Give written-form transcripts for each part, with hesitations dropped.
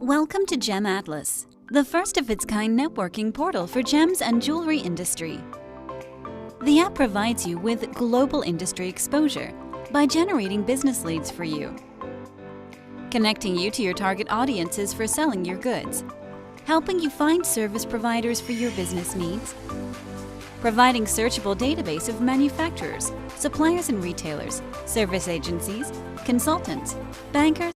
Welcome to GemAtlas, the first of its kind networking portal for gems and jewelry industry. The app provides you with global industry exposure by generating business leads for you, connecting you to your target audiences for selling your goods, helping you find service providers for your business needs, providing searchable database of manufacturers, suppliers and retailers, service agencies, consultants, bankers,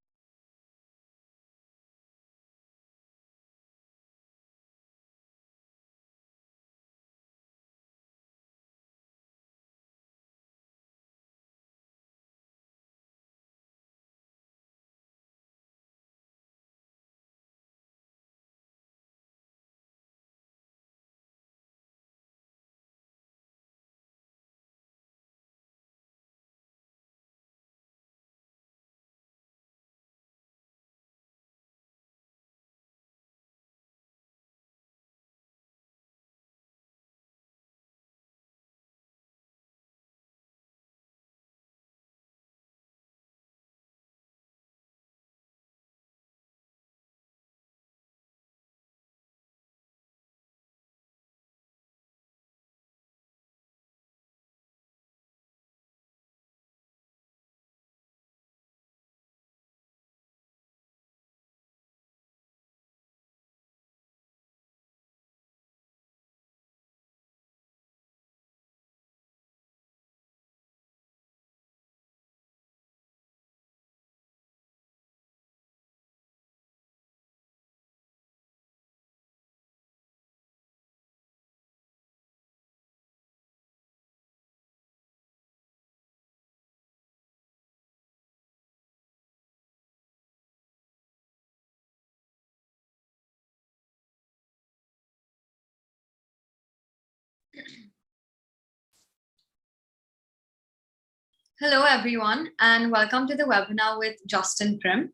Hello, everyone, and welcome to the webinar with Justin Prim.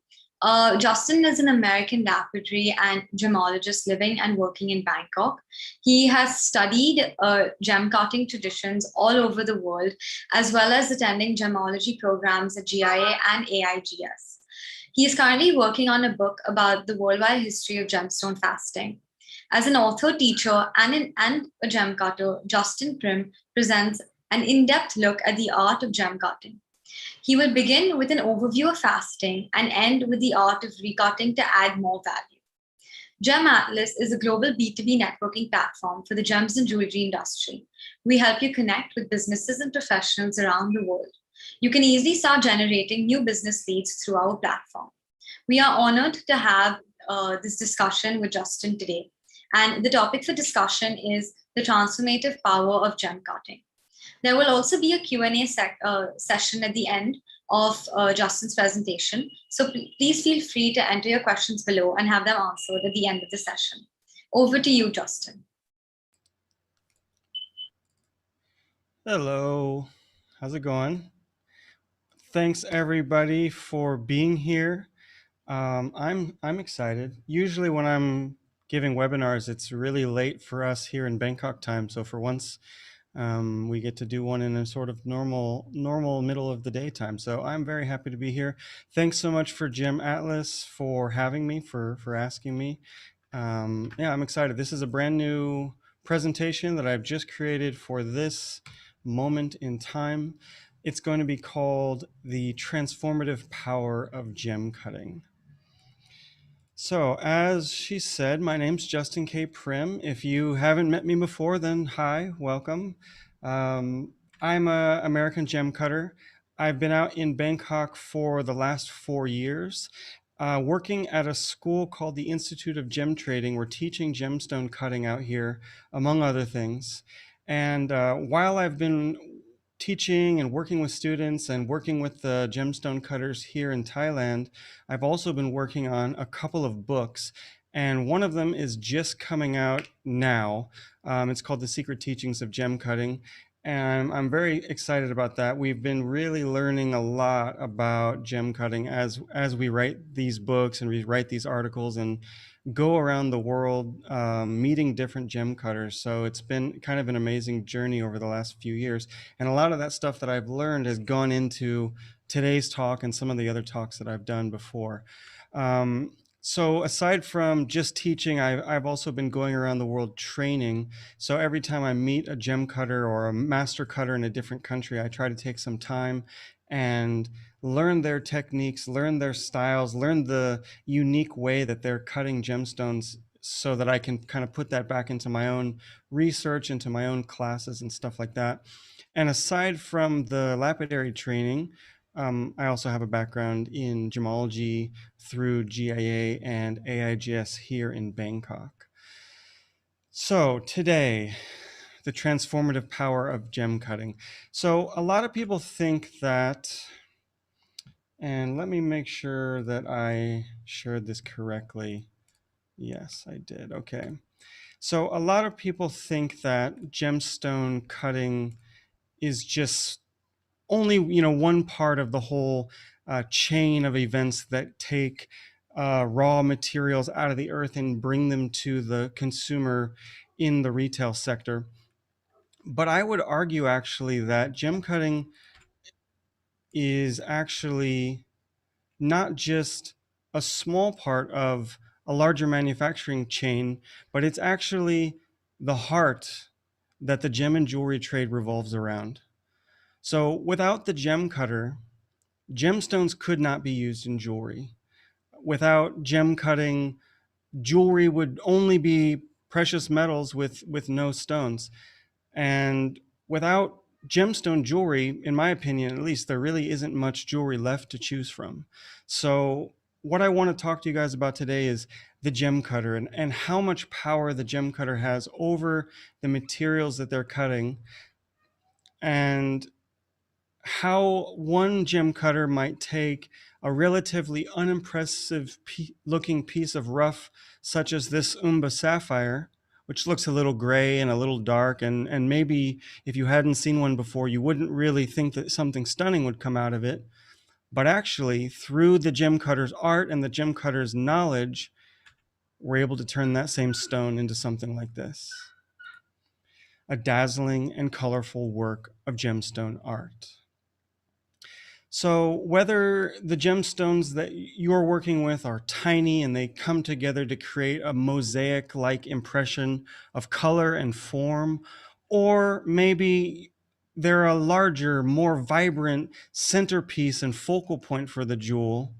Justin is an American lapidary and gemologist living and working in Bangkok. He has studied gem cutting traditions all over the world, as well as attending gemology programs at GIA and AIGS. He is currently working on a book about the worldwide history of gemstone fasting. As an author, teacher, and a gem cutter, Justin Prim presents an in-depth look at the art of gem cutting. He will begin with an overview of fasting and end with the art of recutting to add more value. GemAtlas is a global B2B networking platform for the gems and jewelry industry. We help you connect with businesses and professionals around the world. You can easily start generating new business leads through our platform. We are honored to have this discussion with Justin today. And the topic for discussion is the transformative power of gem cutting. There will also be a Q&A session at the end of Justin's presentation. So please feel free to enter your questions below and have them answered at the end of the session. Over to you, Justin. Hello, how's it going? Thanks everybody for being here. I'm excited. Usually when I'm giving webinars, it's really late for us here in Bangkok time. So for once, we get to do one in a sort of normal middle of the day time. So I'm very happy to be here. Thanks so much for GemAtlas for having me, for asking me. Yeah, I'm excited. This is a brand new presentation that I've just created for this moment in time. It's going to be called The Transformative Power of Gem Cutting. So, as she said, my name's Justin K Prim. If you haven't met me before, then hi, welcome. I'm an American gem cutter. I've been out in Bangkok for the last 4 years, working at a school called the Institute of Gem Trading. We're teaching gemstone cutting out here, among other things. And while I've been teaching and working with students and working with the gemstone cutters here in Thailand, I've also been working on a couple of books, and one of them is just coming out now. It's called The Secret Teachings of Gem Cutting, and I'm very excited about that. We've been really learning a lot about gem cutting as we write these books and we write these articles and go around the world meeting different gem cutters. So it's been kind of an amazing journey over the last few years. And a lot of that stuff that I've learned has gone into today's talk and some of the other talks that I've done before. So aside from just teaching, I've also been going around the world training. So every time I meet a gem cutter or a master cutter in a different country, I try to take some time and learn their techniques, learn their styles, learn the unique way that they're cutting gemstones so that I can kind of put that back into my own research, into my own classes and stuff like that. And aside from the lapidary training, I also have a background in gemology through GIA and AIGS here in Bangkok. So today, the transformative power of gem cutting. So a lot of people think that, and let me make sure that I shared this correctly. Yes, I did. Okay. So a lot of people think that gemstone cutting is just only, one part of the whole chain of events that take raw materials out of the earth and bring them to the consumer in the retail sector. But I would argue actually that gem cutting is actually not just a small part of a larger manufacturing chain, but it's actually the heart that the gem and jewelry trade revolves around. So without the gem cutter, gemstones could not be used in jewelry. Without gem cutting, jewelry would only be precious metals with no stones. And without gemstone jewelry, in my opinion, at least, there really isn't much jewelry left to choose from. So what I want to talk to you guys about today is the gem cutter and how much power the gem cutter has over the materials that they're cutting, and how one gem cutter might take a relatively unimpressive looking piece of rough, such as this Umba sapphire, which looks a little gray and a little dark, and maybe if you hadn't seen one before, you wouldn't really think that something stunning would come out of it. But actually, through the gem cutter's art and the gem cutter's knowledge, we're able to turn that same stone into something like this. A dazzling and colorful work of gemstone art. So whether the gemstones that you're working with are tiny and they come together to create a mosaic-like impression of color and form, or maybe they're a larger, more vibrant centerpiece and focal point for the jewel,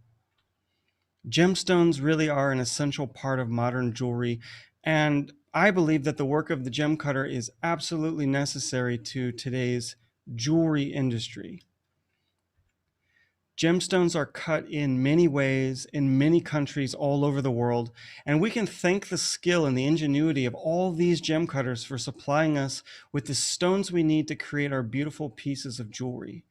gemstones really are an essential part of modern jewelry, and I believe that the work of the gem cutter is absolutely necessary to today's jewelry industry. Gemstones are cut in many ways in many countries all over the world, and we can thank the skill and the ingenuity of all these gem cutters for supplying us with the stones we need to create our beautiful pieces of jewelry.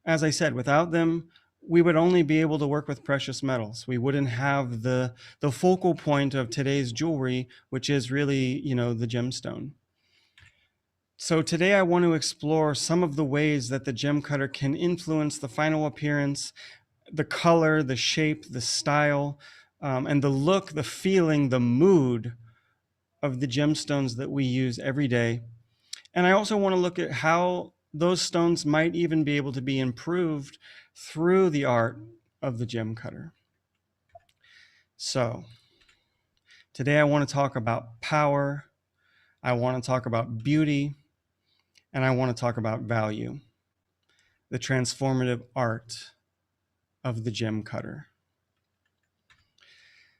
As I said, without them, we would only be able to work with precious metals. We wouldn't have the focal point of today's jewelry, which is really, the gemstone. So today I want to explore some of the ways that the gem cutter can influence the final appearance, the color, the shape, the style, and the look, the feeling, the mood of the gemstones that we use every day. And I also want to look at how those stones might even be able to be improved through the art of the gem cutter. So today I want to talk about power. I want to talk about beauty, and I want to talk about value, the transformative art of the gem cutter.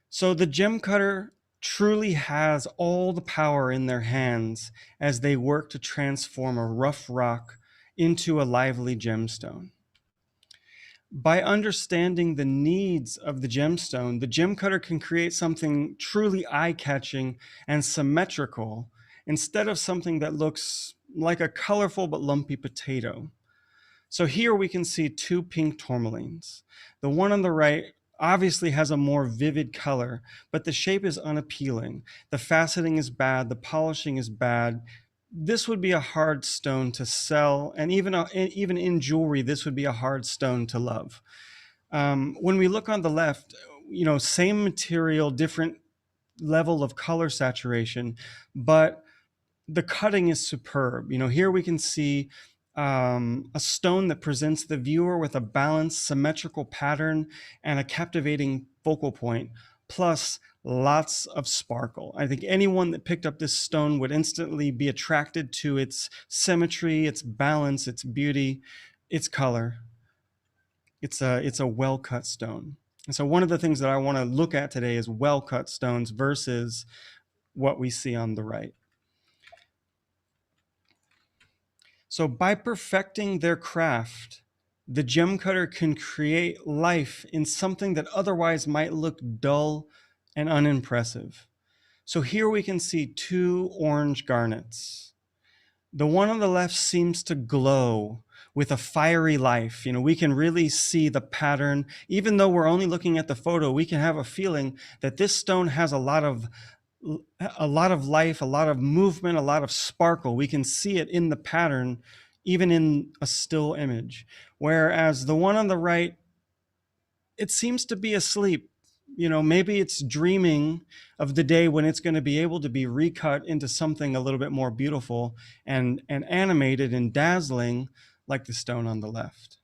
So the gem cutter truly has all the power in their hands as they work to transform a rough rock into a lively gemstone. By understanding the needs of the gemstone, the gem cutter can create something truly eye-catching and symmetrical instead of something that looks like a colorful but lumpy potato. So here we can see two pink tourmalines. The one on the right obviously has a more vivid color, but the shape is unappealing. The faceting is bad, the polishing is bad. This would be a hard stone to sell, and even in jewelry, this would be a hard stone to love. When we look on the left, same material, different level of color saturation, but the cutting is superb. Here we can see a stone that presents the viewer with a balanced, symmetrical pattern and a captivating focal point, plus lots of sparkle. I think anyone that picked up this stone would instantly be attracted to its symmetry, its balance, its beauty, its color. It's a well-cut stone. And so one of the things that I want to look at today is well-cut stones versus what we see on the right. So by perfecting their craft, the gem cutter can create life in something that otherwise might look dull and unimpressive. So here we can see two orange garnets. The one on the left seems to glow with a fiery life. We can really see the pattern. Even though we're only looking at the photo, we can have a feeling that this stone has a lot of life, a lot of movement, a lot of sparkle. We can see it in the pattern, even in a still image. Whereas the one on the right, it seems to be asleep. Maybe it's dreaming of the day when it's going to be able to be recut into something a little bit more beautiful and animated and dazzling like the stone on the left.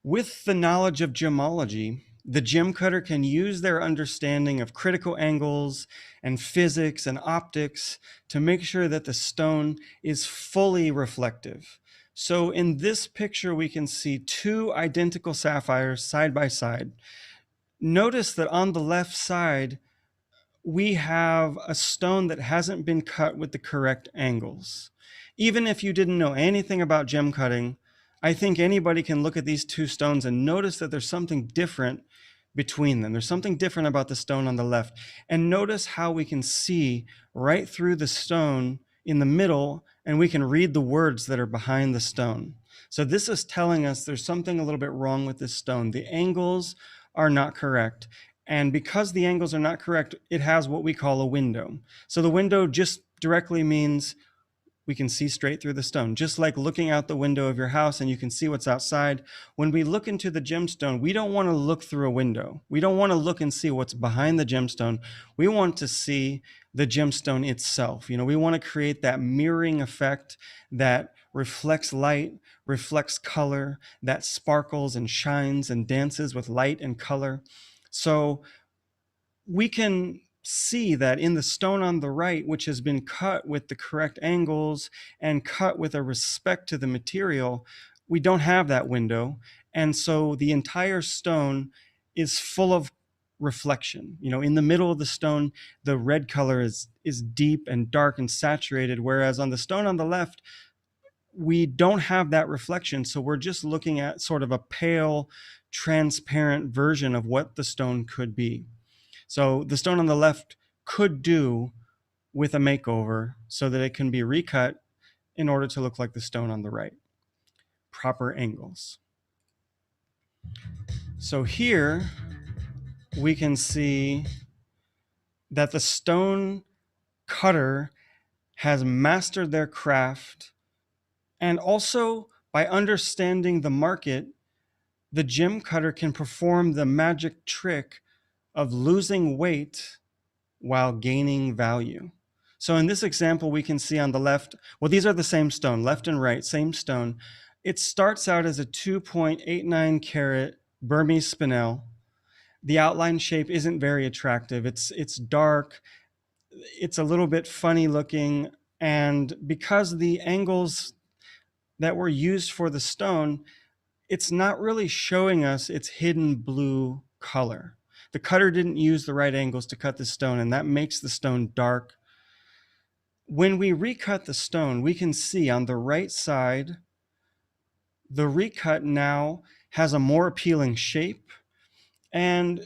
With the knowledge of gemology, the gem cutter can use their understanding of critical angles and physics and optics to make sure that the stone is fully reflective. So in this picture, we can see two identical sapphires side by side. Notice that on the left side, we have a stone that hasn't been cut with the correct angles. Even if you didn't know anything about gem cutting, I think anybody can look at these two stones and notice that there's something different between them. There's something different about the stone on the left. And notice how we can see right through the stone in the middle, and we can read the words that are behind the stone. So this is telling us there's something a little bit wrong with this stone. The angles are not correct. And because the angles are not correct, it has what we call a window. So the window just directly means we can see straight through the stone, just like looking out the window of your house and you can see what's outside. When we look into the gemstone, we don't want to look through a window. We don't want to look and see what's behind the gemstone. We want to see the gemstone itself. We want to create that mirroring effect that reflects light, reflects color, that sparkles and shines and dances with light and color. So we can see that in the stone on the right, which has been cut with the correct angles and cut with a respect to the material, we don't have that window. And so the entire stone is full of reflection. In the middle of the stone, the red color is deep and dark and saturated, whereas on the stone on the left, we don't have that reflection. So we're just looking at sort of a pale, transparent version of what the stone could be. So the stone on the left could do with a makeover so that it can be recut in order to look like the stone on the right. Proper angles. So here we can see that the stone cutter has mastered their craft, and also by understanding the market, the gem cutter can perform the magic trick of losing weight while gaining value. So in this example, we can see on the left, well, these are the same stone, left and right, same stone. It starts out as a 2.89 carat Burmese spinel. The outline shape isn't very attractive. It's dark. it's a little bit funny looking, and because the angles that were used for the stone, it's not really showing us its hidden blue color. The cutter didn't use the right angles to cut the stone, and that makes the stone dark. When we recut the stone, we can see on the right side, the recut now has a more appealing shape, and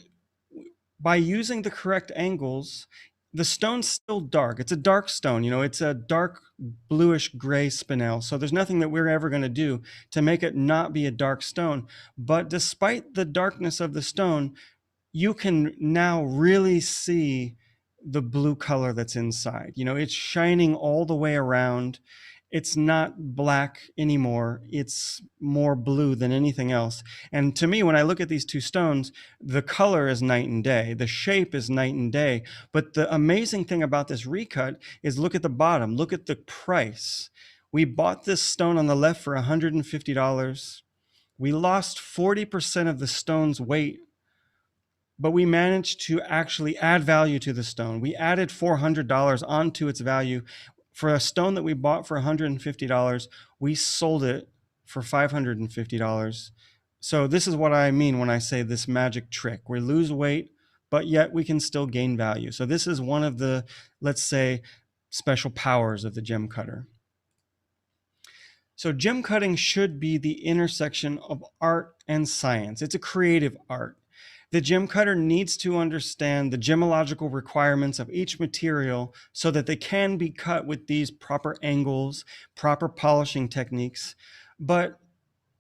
by using the correct angles, the stone's still dark. It's a dark stone, it's a dark bluish gray spinel. So there's nothing that we're ever going to do to make it not be a dark stone. But despite the darkness of the stone, you can now really see the blue color that's inside. It's shining all the way around. It's not black anymore. It's more blue than anything else. And to me, when I look at these two stones, the color is night and day. The shape is night and day. But the amazing thing about this recut is look at the bottom. Look at the price. We bought this stone on the left for $150. We lost 40% of the stone's weight, but we managed to actually add value to the stone. We added $400 onto its value. For a stone that we bought for $150, we sold it for $550. So this is what I mean when I say this magic trick. We lose weight, but yet we can still gain value. So this is one of the, let's say, special powers of the gem cutter. So gem cutting should be the intersection of art and science. It's a creative art. The gem cutter needs to understand the gemological requirements of each material so that they can be cut with these proper angles, proper polishing techniques. But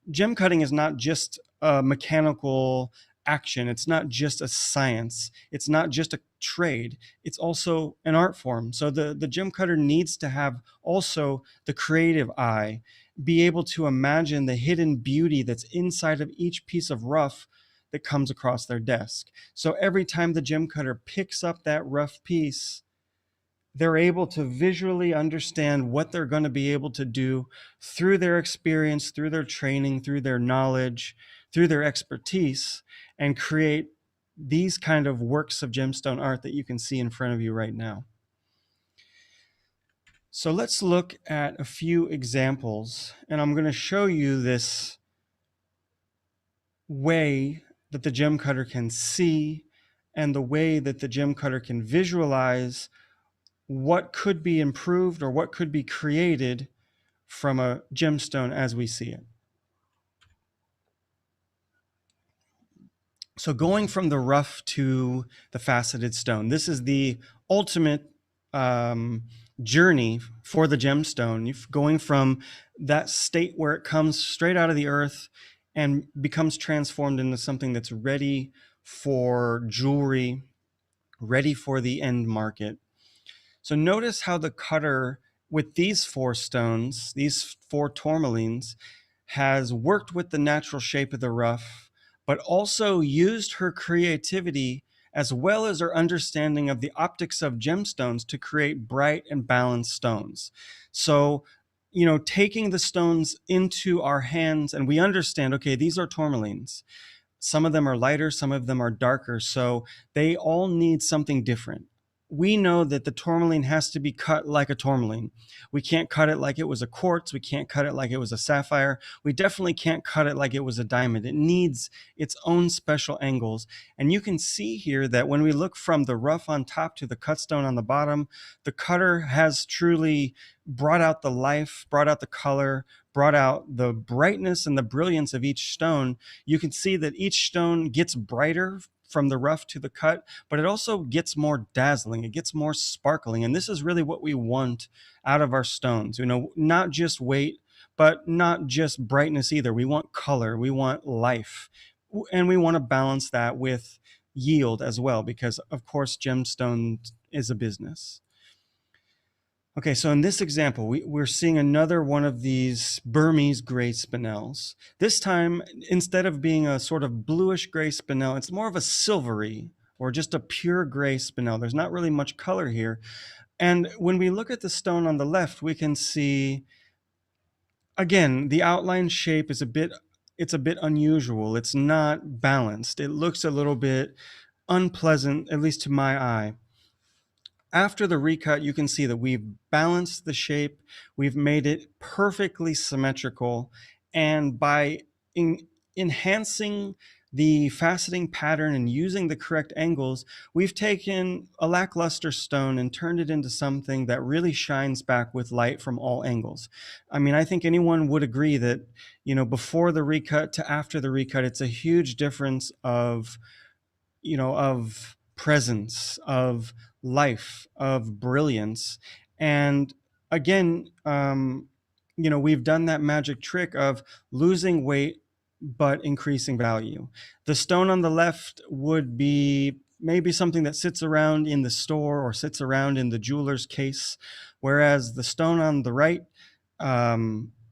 gem cutting is not just a mechanical action. It's not just a science. It's not just a trade. It's also an art form. So the gem cutter needs to have also the creative eye, be able to imagine the hidden beauty that's inside of each piece of rough that comes across their desk. So every time the gem cutter picks up that rough piece, they're able to visually understand what they're going to be able to do through their experience, through their training, through their knowledge, through their expertise, and create these kind of works of gemstone art that you can see in front of you right now. So let's look at a few examples, and I'm going to show you this way that the gem cutter can see and the way that the gem cutter can visualize what could be improved or what could be created from a gemstone as we see it. So going from the rough to the faceted stone, this is the ultimate journey for the gemstone, going from that state where it comes straight out of the earth and becomes transformed into something that's ready for jewelry, ready for the end market. So notice how the cutter with these four stones, these four tourmalines, has worked with the natural shape of the rough, but also used her creativity as well as her understanding of the optics of gemstones to create bright and balanced stones. So, taking the stones into our hands, and we understand, okay, these are tourmalines. Some of them are lighter, some of them are darker, so they all need something different. We know that the tourmaline has to be cut like a tourmaline. We can't cut it like it was a quartz. We can't cut it like it was a sapphire. We definitely can't cut it like it was a diamond. It needs its own special angles. And you can see here that when we look from the rough on top to the cut stone on the bottom, the cutter has truly brought out the life, brought out the color, brought out the brightness and the brilliance of each stone. You can see that each stone gets brighter from the rough to the cut, but it also gets more dazzling. It gets more sparkling. And this is really what we want out of our stones. Not just weight, but not just brightness either. We want color. We want life. And we want to balance that with yield as well, because of course, gemstone is a business. Okay, so in this example, we're seeing another one of these Burmese gray spinels. This time, instead of being a sort of bluish gray spinel, it's more of a silvery or just a pure gray spinel. There's not really much color here. And when we look at the stone on the left, we can see, again, the outline shape is a bit unusual. It's not balanced. It looks a little bit unpleasant, at least to my eye. after the recut, you can see that we've balanced the shape, we've made it perfectly symmetrical, and by enhancing the faceting pattern and using the correct angles, we've taken a lackluster stone and turned it into something that really shines back with light from all angles. I mean, I think anyone would agree that, you know, before the recut to after the recut, it's a huge difference of, you know, of presence, of life, of brilliance. And again, you know, we've done that magic trick of losing weight but increasing value. The stone on the left would be maybe something that sits around in the store or sits around in the jeweler's case, whereas the stone on the right,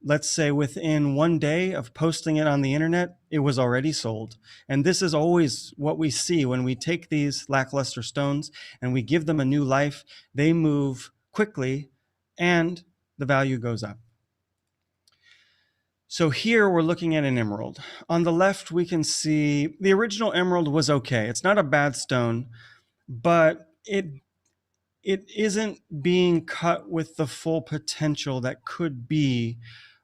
let's say within 1 day of posting it on the internet, it was already sold. And this is always what we see when we take these lackluster stones and we give them a new life. They move quickly and the value goes up. So here we're looking at an emerald. On the left, we can see the original emerald was okay. It's not a bad stone, but it isn't being cut with the full potential that could be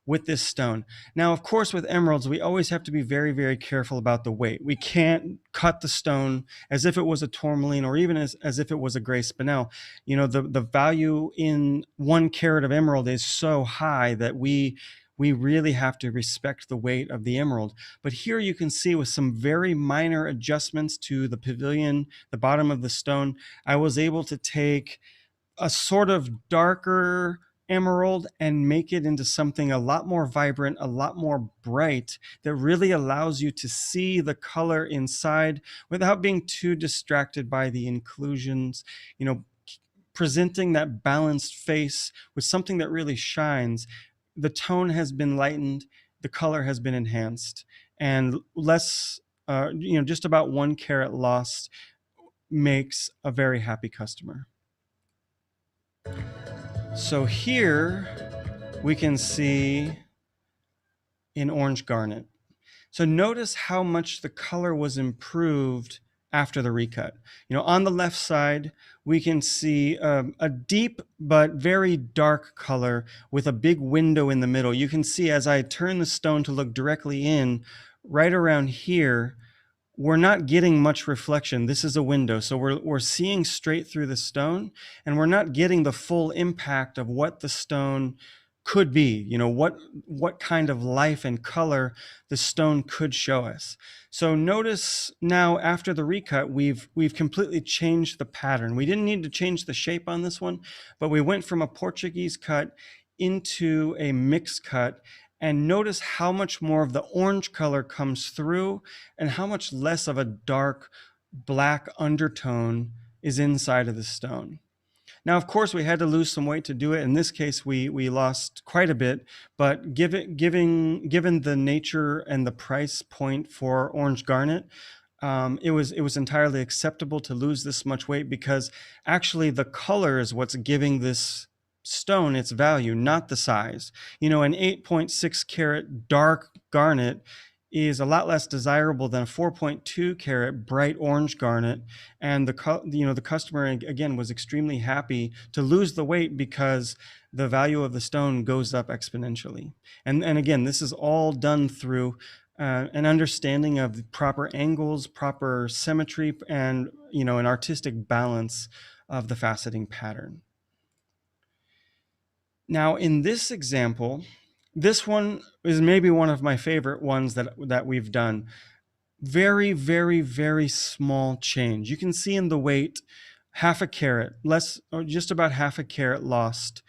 with this stone. Now, of course, with emeralds, we always have to be very, very careful about the weight. We can't cut the stone as if it was a tourmaline or even as if it was a gray spinel. You know, the value in 1 carat of emerald is so high that we really have to respect the weight of the emerald. But here you can see with some very minor adjustments to the pavilion, the bottom of the stone, I was able to take a sort of darker emerald and make it into something a lot more vibrant, a lot more bright, that really allows you to see the color inside without being too distracted by the inclusions, you know, presenting that balanced face with something that really shines. The tone has been lightened, the color has been enhanced, and less, you know, just about 1 carat lost makes a very happy customer. So here we can see in orange garnet. So notice how much the color was improved after the recut. You know, on the left side, we can see a deep but very dark color with a big window in the middle. You can see as I turn the stone to look directly in, right around here, we're not getting much reflection. This is a window, so we're seeing straight through the stone, and we're not getting the full impact of what the stone could be, you know, what kind of life and color the stone could show us. So notice now after the recut, we've completely changed the pattern. We didn't need to change the shape on this one, but we went from a Portuguese cut into a mixed cut. And notice how much more of the orange color comes through and how much less of a dark black undertone is inside of the stone. Now, of course, we had to lose some weight to do it. In this case, we lost quite a bit, but given the nature and the price point for orange garnet, it was entirely acceptable to lose this much weight, because actually the color is what's giving this stone its value, not the size. You know, an 8.6 carat dark garnet is a lot less desirable than a 4.2 carat bright orange garnet, and the customer again was extremely happy to lose the weight because the value of the stone goes up exponentially. And again, this is all done through an understanding of the proper angles, proper symmetry, and, you know, an artistic balance of the faceting pattern. Now, in this example, this one is maybe one of my favorite ones that we've done. Very, very, very small change. You can see in the weight, 1/2 carat, less, or just about 1/2 carat lost.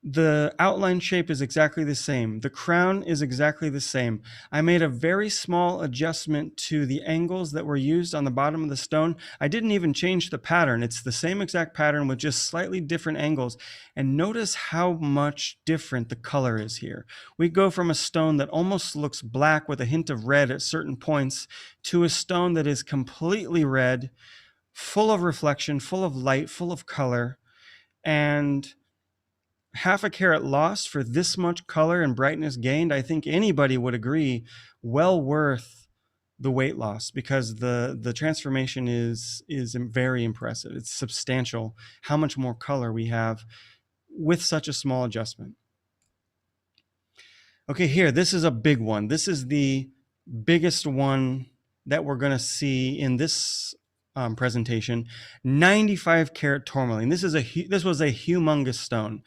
The outline shape is exactly the same. The crown is exactly the same. I made a very small adjustment to the angles that were used on the bottom of the stone. I didn't even change the pattern. It's the same exact pattern with just slightly different angles. And notice how much different the color is here. We go from a stone that almost looks black with a hint of red at certain points to a stone that is completely red, full of reflection, full of light, full of color, and 1/2 carat lost for this much color and brightness gained. I think anybody would agree, well worth the weight loss, because the transformation is very impressive. It's substantial how much more color we have with such a small adjustment. Okay, here, this is a big one. This is the biggest one that we're going to see in this presentation. 95 karat tourmaline. This was a humongous stone.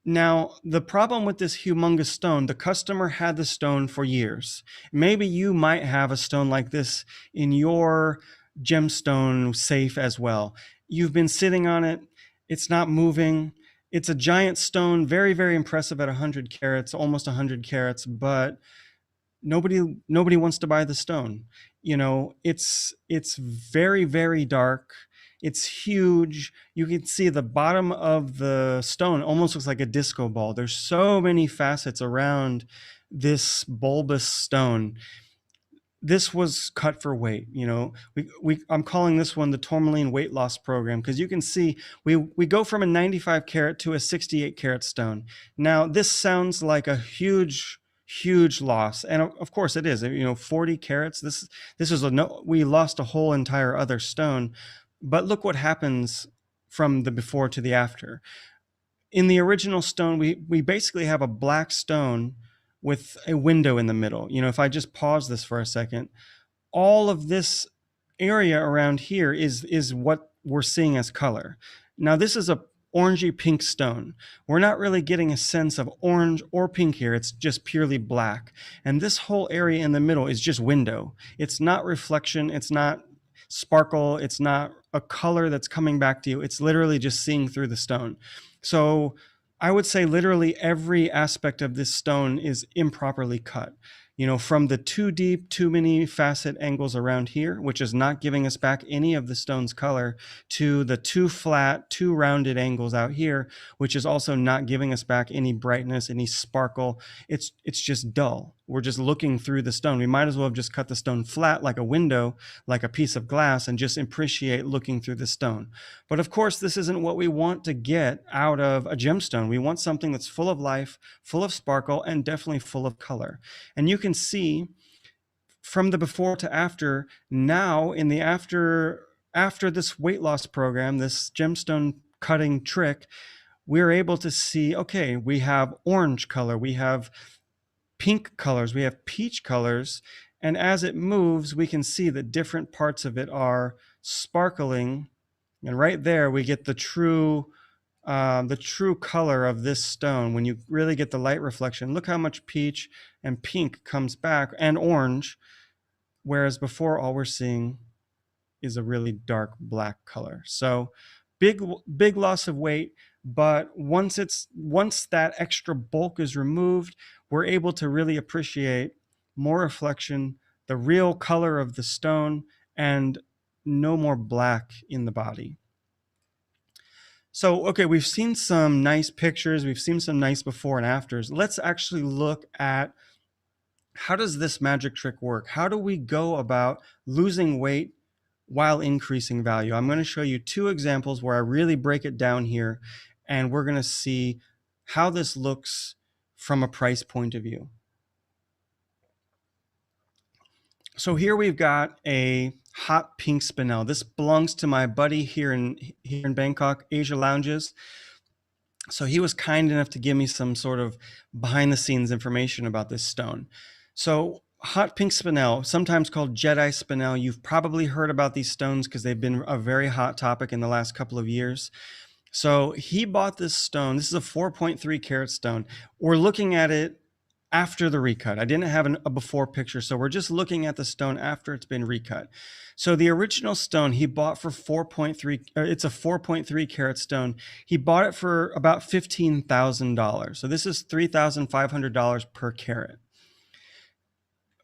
Now, the problem with this humongous stone, the customer had the stone for years. Maybe you might have a stone like this in your gemstone safe as well. You've been sitting on it. It's not moving. It's a giant stone, very, very impressive at 100 carats, almost 100 carats, but nobody wants to buy the stone. You know, it's very, very dark. It's huge. You can see the bottom of the stone almost looks like a disco ball. There's so many facets around this bulbous stone. This was cut for weight. You know, I'm calling this one the tourmaline weight loss program, because you can see we go from a 95 carat to a 68 carat stone. Now, this sounds like a huge loss, and of course it is. You know, 40 carats. This is we lost a whole entire other stone. But look what happens from the before to the after. In the original stone, we basically have a black stone with a window in the middle. You know, if I just pause this for a second, all of this area around here is what we're seeing as color. Now, this is a orangey pink stone. We're not really getting a sense of orange or pink here. It's just purely black. And this whole area in the middle is just window. It's not reflection. It's not sparkle. It's not a color that's coming back to you. It's literally just seeing through the stone. So I would say literally every aspect of this stone is improperly cut. You know, from the too deep, too many facet angles around here, which is not giving us back any of the stone's color, to the too flat, too rounded angles out here, which is also not giving us back any brightness, any sparkle. It's just dull. We're just looking through the stone. We might as well have just cut the stone flat like a window, like a piece of glass, and just appreciate looking through the stone. But of course, this isn't what we want to get out of a gemstone. We want something that's full of life, full of sparkle, and definitely full of color. And you can see from the before to after, now in the after this weight loss program, this gemstone cutting trick, we're able to see, okay, we have orange color, we have pink colors, we have peach colors, and as it moves, we can see that different parts of it are sparkling, and right there we get the true color of this stone. When you really get the light reflection, look how much peach and pink comes back, and orange, whereas before all we're seeing is a really dark black color. So big loss of weight, but once that extra bulk is removed, we're able to really appreciate more reflection, the real color of the stone, and no more black in the body. So, okay, we've seen some nice pictures. We've seen some nice before and afters. Let's actually look at, how does this magic trick work? How do we go about losing weight while increasing value? I'm going to show you two examples where I really break it down here, and we're going to see how this looks from a price point of view. So here we've got a hot pink spinel. This belongs to my buddy here in Bangkok, Asia Lounges. So he was kind enough to give me some sort of behind the scenes information about this stone. So hot pink spinel, sometimes called Jedi spinel. You've probably heard about these stones because they've been a very hot topic in the last couple of years. So he bought this stone. This is a 4.3 carat stone. We're looking at it after the recut. I didn't have a before picture, so we're just looking at the stone after it's been recut. So the original stone he bought for 4.3, it's a 4.3 carat stone. He bought it for about $15,000. So this is $3,500 per carat.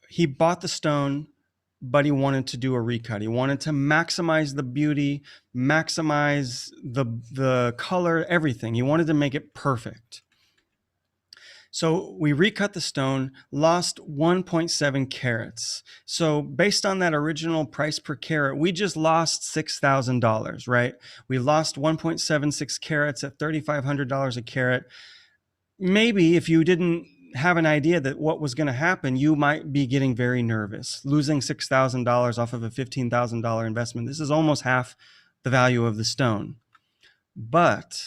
He bought the stone, but he wanted to do a recut. He wanted to maximize the beauty, maximize the color, everything. He wanted to make it perfect. So we recut the stone, lost 1.7 carats. So based on that original price per carat, we just lost $6,000, right? We lost 1.76 carats at $3,500 a carat. Maybe if you didn't have an idea that what was going to happen, you might be getting very nervous. Losing $6,000 off of a $15,000 investment. This is almost half the value of the stone. But,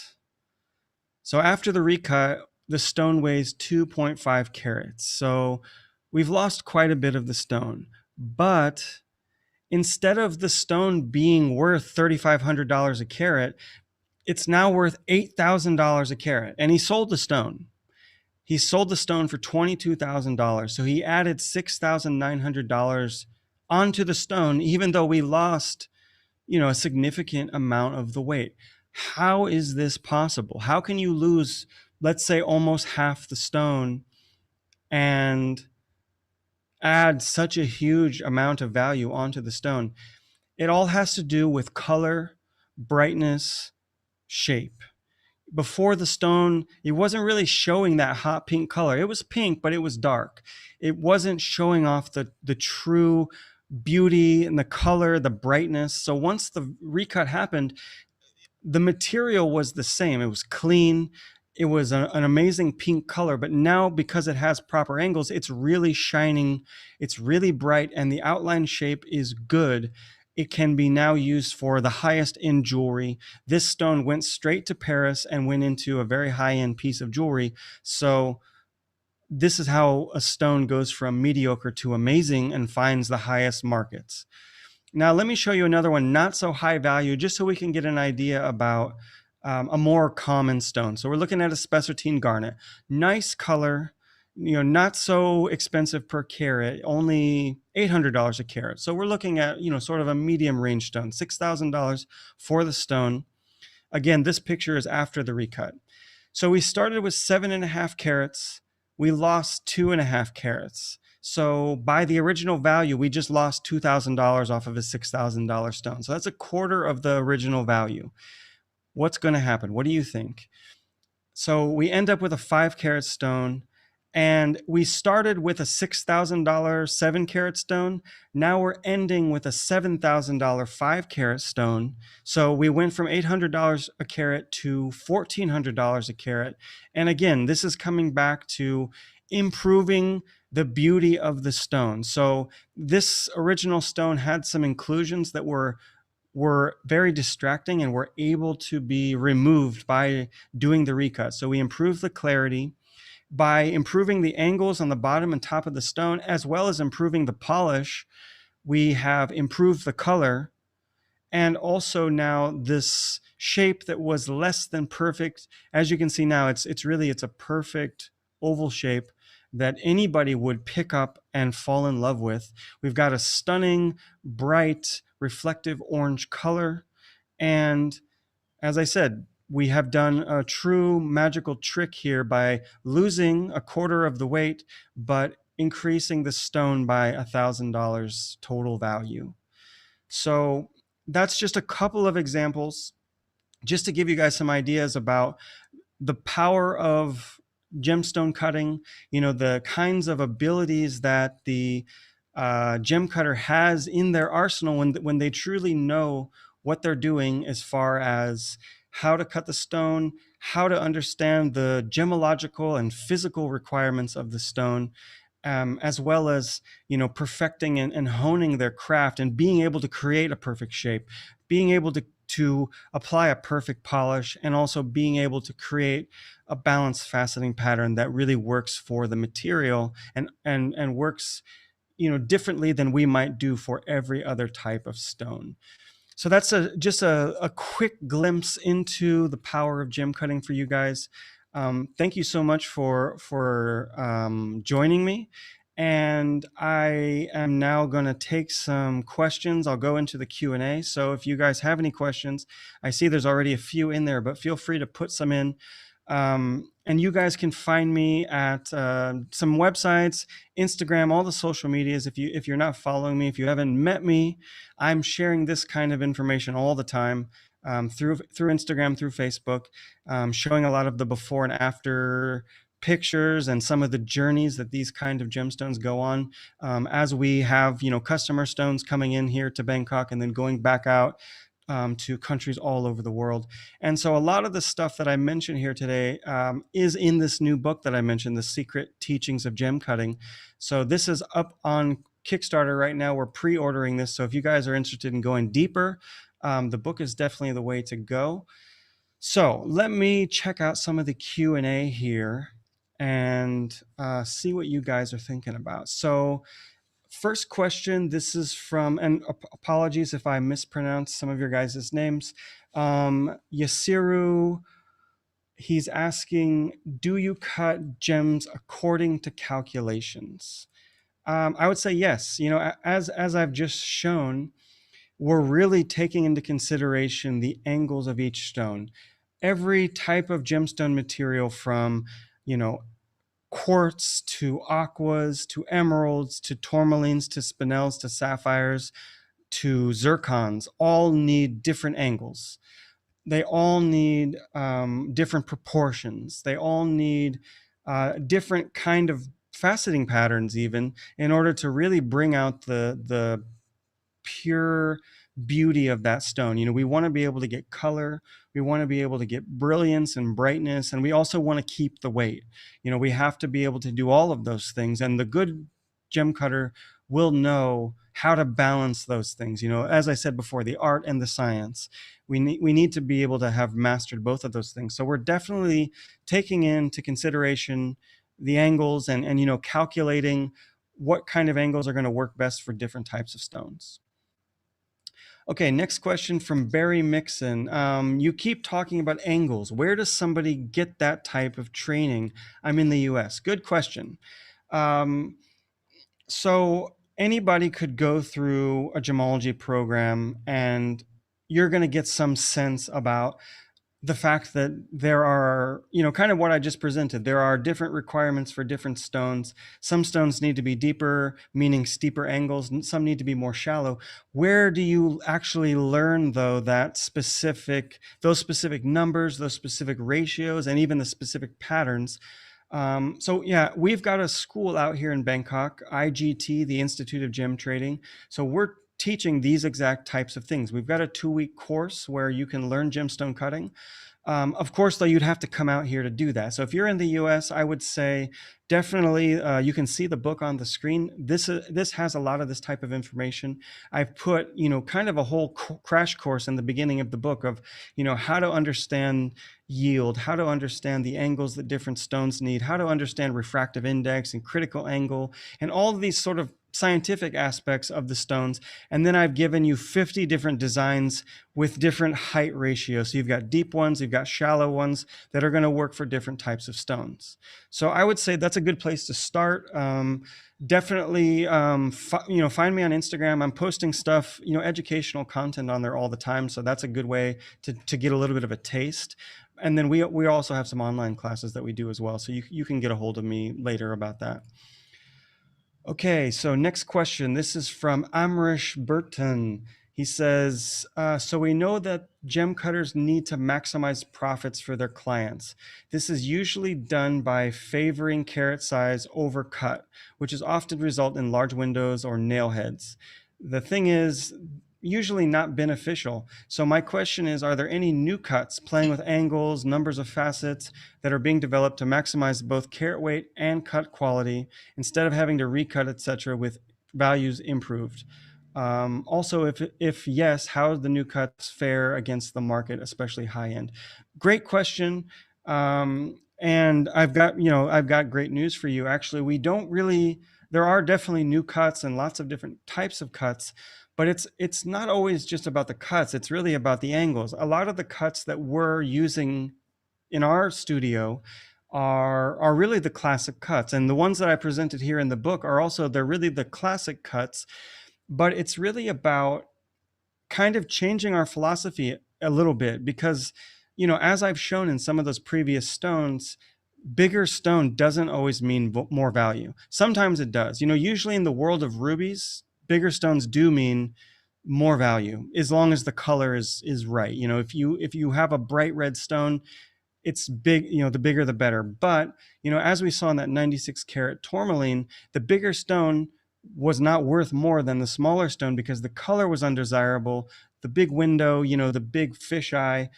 so after the recut, the stone weighs 2.5 carats. So we've lost quite a bit of the stone. But instead of the stone being worth $3,500 a carat, it's now worth $8,000 a carat. And he sold the stone. He sold the stone for $22,000. So he added $6,900 onto the stone, even though we lost, a significant amount of the weight. How is this possible? How can you lose, let's say, almost half the stone and add such a huge amount of value onto the stone? It all has to do with color, brightness, shape. Before the stone, it wasn't really showing that hot pink color. It was pink, but it was dark. It wasn't showing off the true beauty and the color, the brightness. So once the recut happened, the material was the same. It was clean. It was an amazing pink color, but now because it has proper angles, it's really shining. It's really bright, and the outline shape is good. It can be now used for the highest end jewelry. This stone went straight to Paris and went into a very high-end piece of jewelry. So this is how a stone goes from mediocre to amazing and finds the highest markets. Now, let me show you another one, not so high value, just so we can get an idea about a more common stone. So we're looking at a spessartine garnet. Nice color, not so expensive per carat, only $800 a carat. So we're looking at, sort of a medium range stone, $6,000 for the stone. Again, this picture is after the recut. So we started with 7.5 carats. We lost 2.5 carats. So by the original value, we just lost $2,000 off of a $6,000 stone. So that's a quarter of the original value. What's going to happen? What do you think? So we end up with a 5-carat stone, and we started with a $6,000 7-carat stone. Now we're ending with a $7,000 5-carat stone. So we went from $800 a carat to $1,400 a carat. And again, this is coming back to improving the beauty of the stone. So this original stone had some inclusions that were very distracting and were able to be removed by doing the recut. So we improved the clarity by improving the angles on the bottom and top of the stone, as well as improving the polish. We have improved the color, and also now this shape that was less than perfect. As you can see now, it's a perfect oval shape that anybody would pick up and fall in love with. We've got a stunning, bright, reflective orange color. And as I said, we have done a true magical trick here by losing a quarter of the weight, but increasing the stone by $1,000 total value. So that's just a couple of examples, just to give you guys some ideas about the power of gemstone cutting, the kinds of abilities that the gem cutter has in their arsenal when they truly know what they're doing as far as how to cut the stone, how to understand the gemological and physical requirements of the stone, as well as perfecting and honing their craft and being able to create a perfect shape, being able to apply a perfect polish, and also being able to create a balanced faceting pattern that really works for the material and works differently than we might do for every other type of stone. So that's just a quick glimpse into the power of gem cutting for you guys. Thank you so much for joining me. And I am now going to take some questions. I'll go into the Q&A. So if you guys have any questions, I see there's already a few in there, but feel free to put some in. And you guys can find me at some websites, Instagram, all the social medias. If you're not following me, if you haven't met me, I'm sharing this kind of information all the time through Instagram, through Facebook, showing a lot of the before and after pictures and some of the journeys that these kind of gemstones go on, as we have customer stones coming in here to Bangkok and then going back out to countries all over the world. And so a lot of the stuff that I mentioned here today is in this new book that I mentioned, The Secret Teachings of Gemcutting. So this is up on Kickstarter right now. We're pre-ordering this. So if you guys are interested in going deeper, the book is definitely the way to go. So let me check out some of the Q&A here and see what you guys are thinking about. So first question, this is from, and apologies if I mispronounce some of your guys' names. Yasiru, he's asking, do you cut gems according to calculations? I would say yes. You know, as I've just shown, we're really taking into consideration the angles of each stone. Every type of gemstone material, from, you know, quartz to aquas to emeralds to tourmalines to spinels to sapphires to zircons, all need different angles. They all need different proportions. They all need different kind of faceting patterns, even, in order to really bring out the pure beauty of that stone. You know, we want to be able to get color, we want to be able to get brilliance and brightness, and we also want to keep the weight. You know, we have to be able to do all of those things, and the good gem cutter will know how to balance those things. You know, as I said before, the art and the science, we need to be able to have mastered both of those things. So we're definitely taking into consideration the angles and you know, calculating what kind of angles are going to work best for different types of stones. Okay, next question from Barry Mixon. You keep talking about angles. Where does somebody get that type of training? I'm in the US. Good question. So anybody could go through a gemology program, and you're going to get some sense about the fact that there are, you know, kind of what I just presented. There are different requirements for different stones. Some stones need to be deeper, meaning steeper angles, and some need to be more shallow. Where do you actually learn, though, those specific numbers, those specific ratios, and even the specific patterns? So yeah, we've got a school out here in Bangkok, IGT, the Institute of Gem Trading. So we're teaching these exact types of things. We've got a 2-week course where you can learn gemstone cutting. Of course, though, you'd have to come out here to do that. So if you're in the US, I would say definitely you can see the book on the screen. This has a lot of this type of information. I've put, you know, kind of a whole crash course in the beginning of the book of, you know, how to understand yield, how to understand the angles that different stones need, how to understand refractive index and critical angle, and all of these sort of scientific aspects of the stones. And then I've given you 50 different designs with different height ratios. So you've got deep ones, you've got shallow ones that are going to work for different types of stones. So I would say that's a good place to start. Definitely, you know, find me on Instagram. I'm posting stuff, you know, educational content on there all the time. So that's a good way to get a little bit of a taste. And then we also have some online classes that we do as well. So you can get a hold of me later about that. Okay, so next question. This is from Amrish Burton. He says, so we know that gem cutters need to maximize profits for their clients. This is usually done by favoring carat size over cut, which is often result in large windows or nail heads. The thing is, usually not beneficial. So my question is, are there any new cuts playing with angles, numbers of facets that are being developed to maximize both carat weight and cut quality instead of having to recut, etc., with values improved? Also, if yes, how do the new cuts fare against the market, especially high end? Great question. And I've got great news for you. Actually, there are definitely new cuts and lots of different types of cuts, but it's not always just about the cuts. It's really about the angles. A lot of the cuts that we're using in our studio are really the classic cuts. And the ones that I presented here in the book they're really the classic cuts, but it's really about kind of changing our philosophy a little bit, because, you know, as I've shown in some of those previous stones, bigger stone doesn't always mean more value. Sometimes it does. You know, usually in the world of rubies, bigger stones do mean more value, as long as the color is right. You know, if you have a bright red stone, it's big, you know, the bigger the better. But, you know, as we saw in that 96 karat tourmaline, the bigger stone was not worth more than the smaller stone because the color was undesirable, big window, the big fisheye,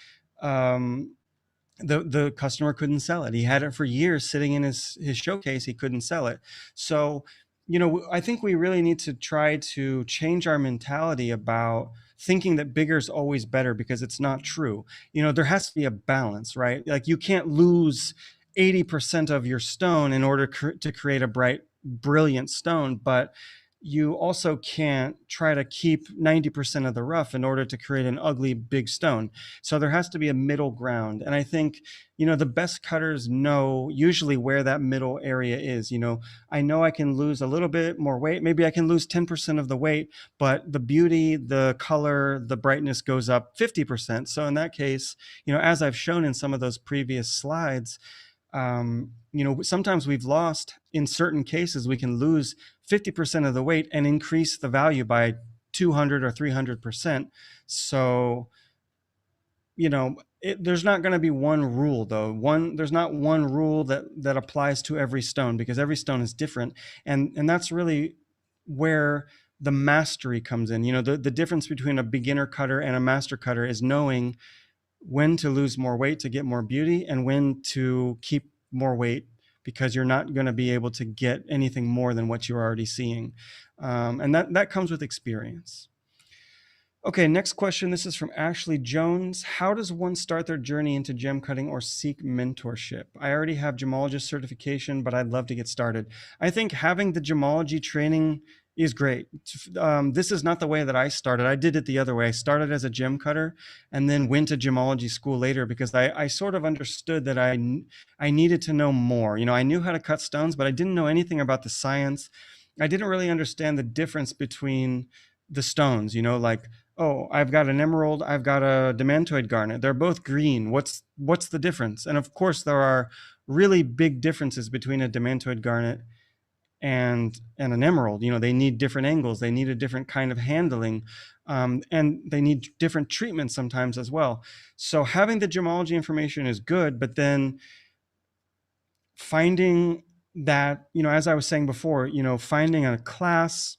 the customer couldn't sell it. He had it for years sitting in his showcase. He couldn't sell it. So, I think we really need to try to change our mentality about thinking that bigger is always better, because it's not true. There has to be a balance, right? Like, you can't lose 80% of your stone in order to create a bright, brilliant stone, but you also can't try to keep 90% of the rough in order to create an ugly big stone. So there has to be a middle ground. And I think, the best cutters know usually where that middle area is. I know I can lose a little bit more weight. Maybe I can lose 10% of the weight, but the beauty, the color, the brightness goes up 50%. So in that case, as I've shown in some of those previous slides, sometimes we've lost, in certain cases, we can lose 50% of the weight and increase the value by 200 or 300%. So, there's not going to be one rule, though. There's not one rule that applies to every stone, because every stone is different. And that's really where the mastery comes in. The difference between a beginner cutter and a master cutter is knowing when to lose more weight to get more beauty, and when to keep more weight, because you're not going to be able to get anything more than what you're already seeing. And that comes with experience. Okay, next question. This is from Ashley Jones. How does one start their journey into gem cutting or seek mentorship? I already have gemologist certification, but I'd love to get started. I think having the gemology training is great. This is not the way that I started. I did it the other way. I started as a gem cutter and then went to gemology school later, because I sort of understood that I needed to know more. I knew how to cut stones, but I didn't know anything about the science. I didn't really understand the difference between the stones, like, oh, I've got an emerald, I've got a demantoid garnet. They're both green. What's the difference? And of course, there are really big differences between a demantoid garnet and an emerald. They need different angles. They need a different kind of handling, and they need different treatments sometimes as well. So having the gemology information is good, but then finding that, as I was saying before, finding a class,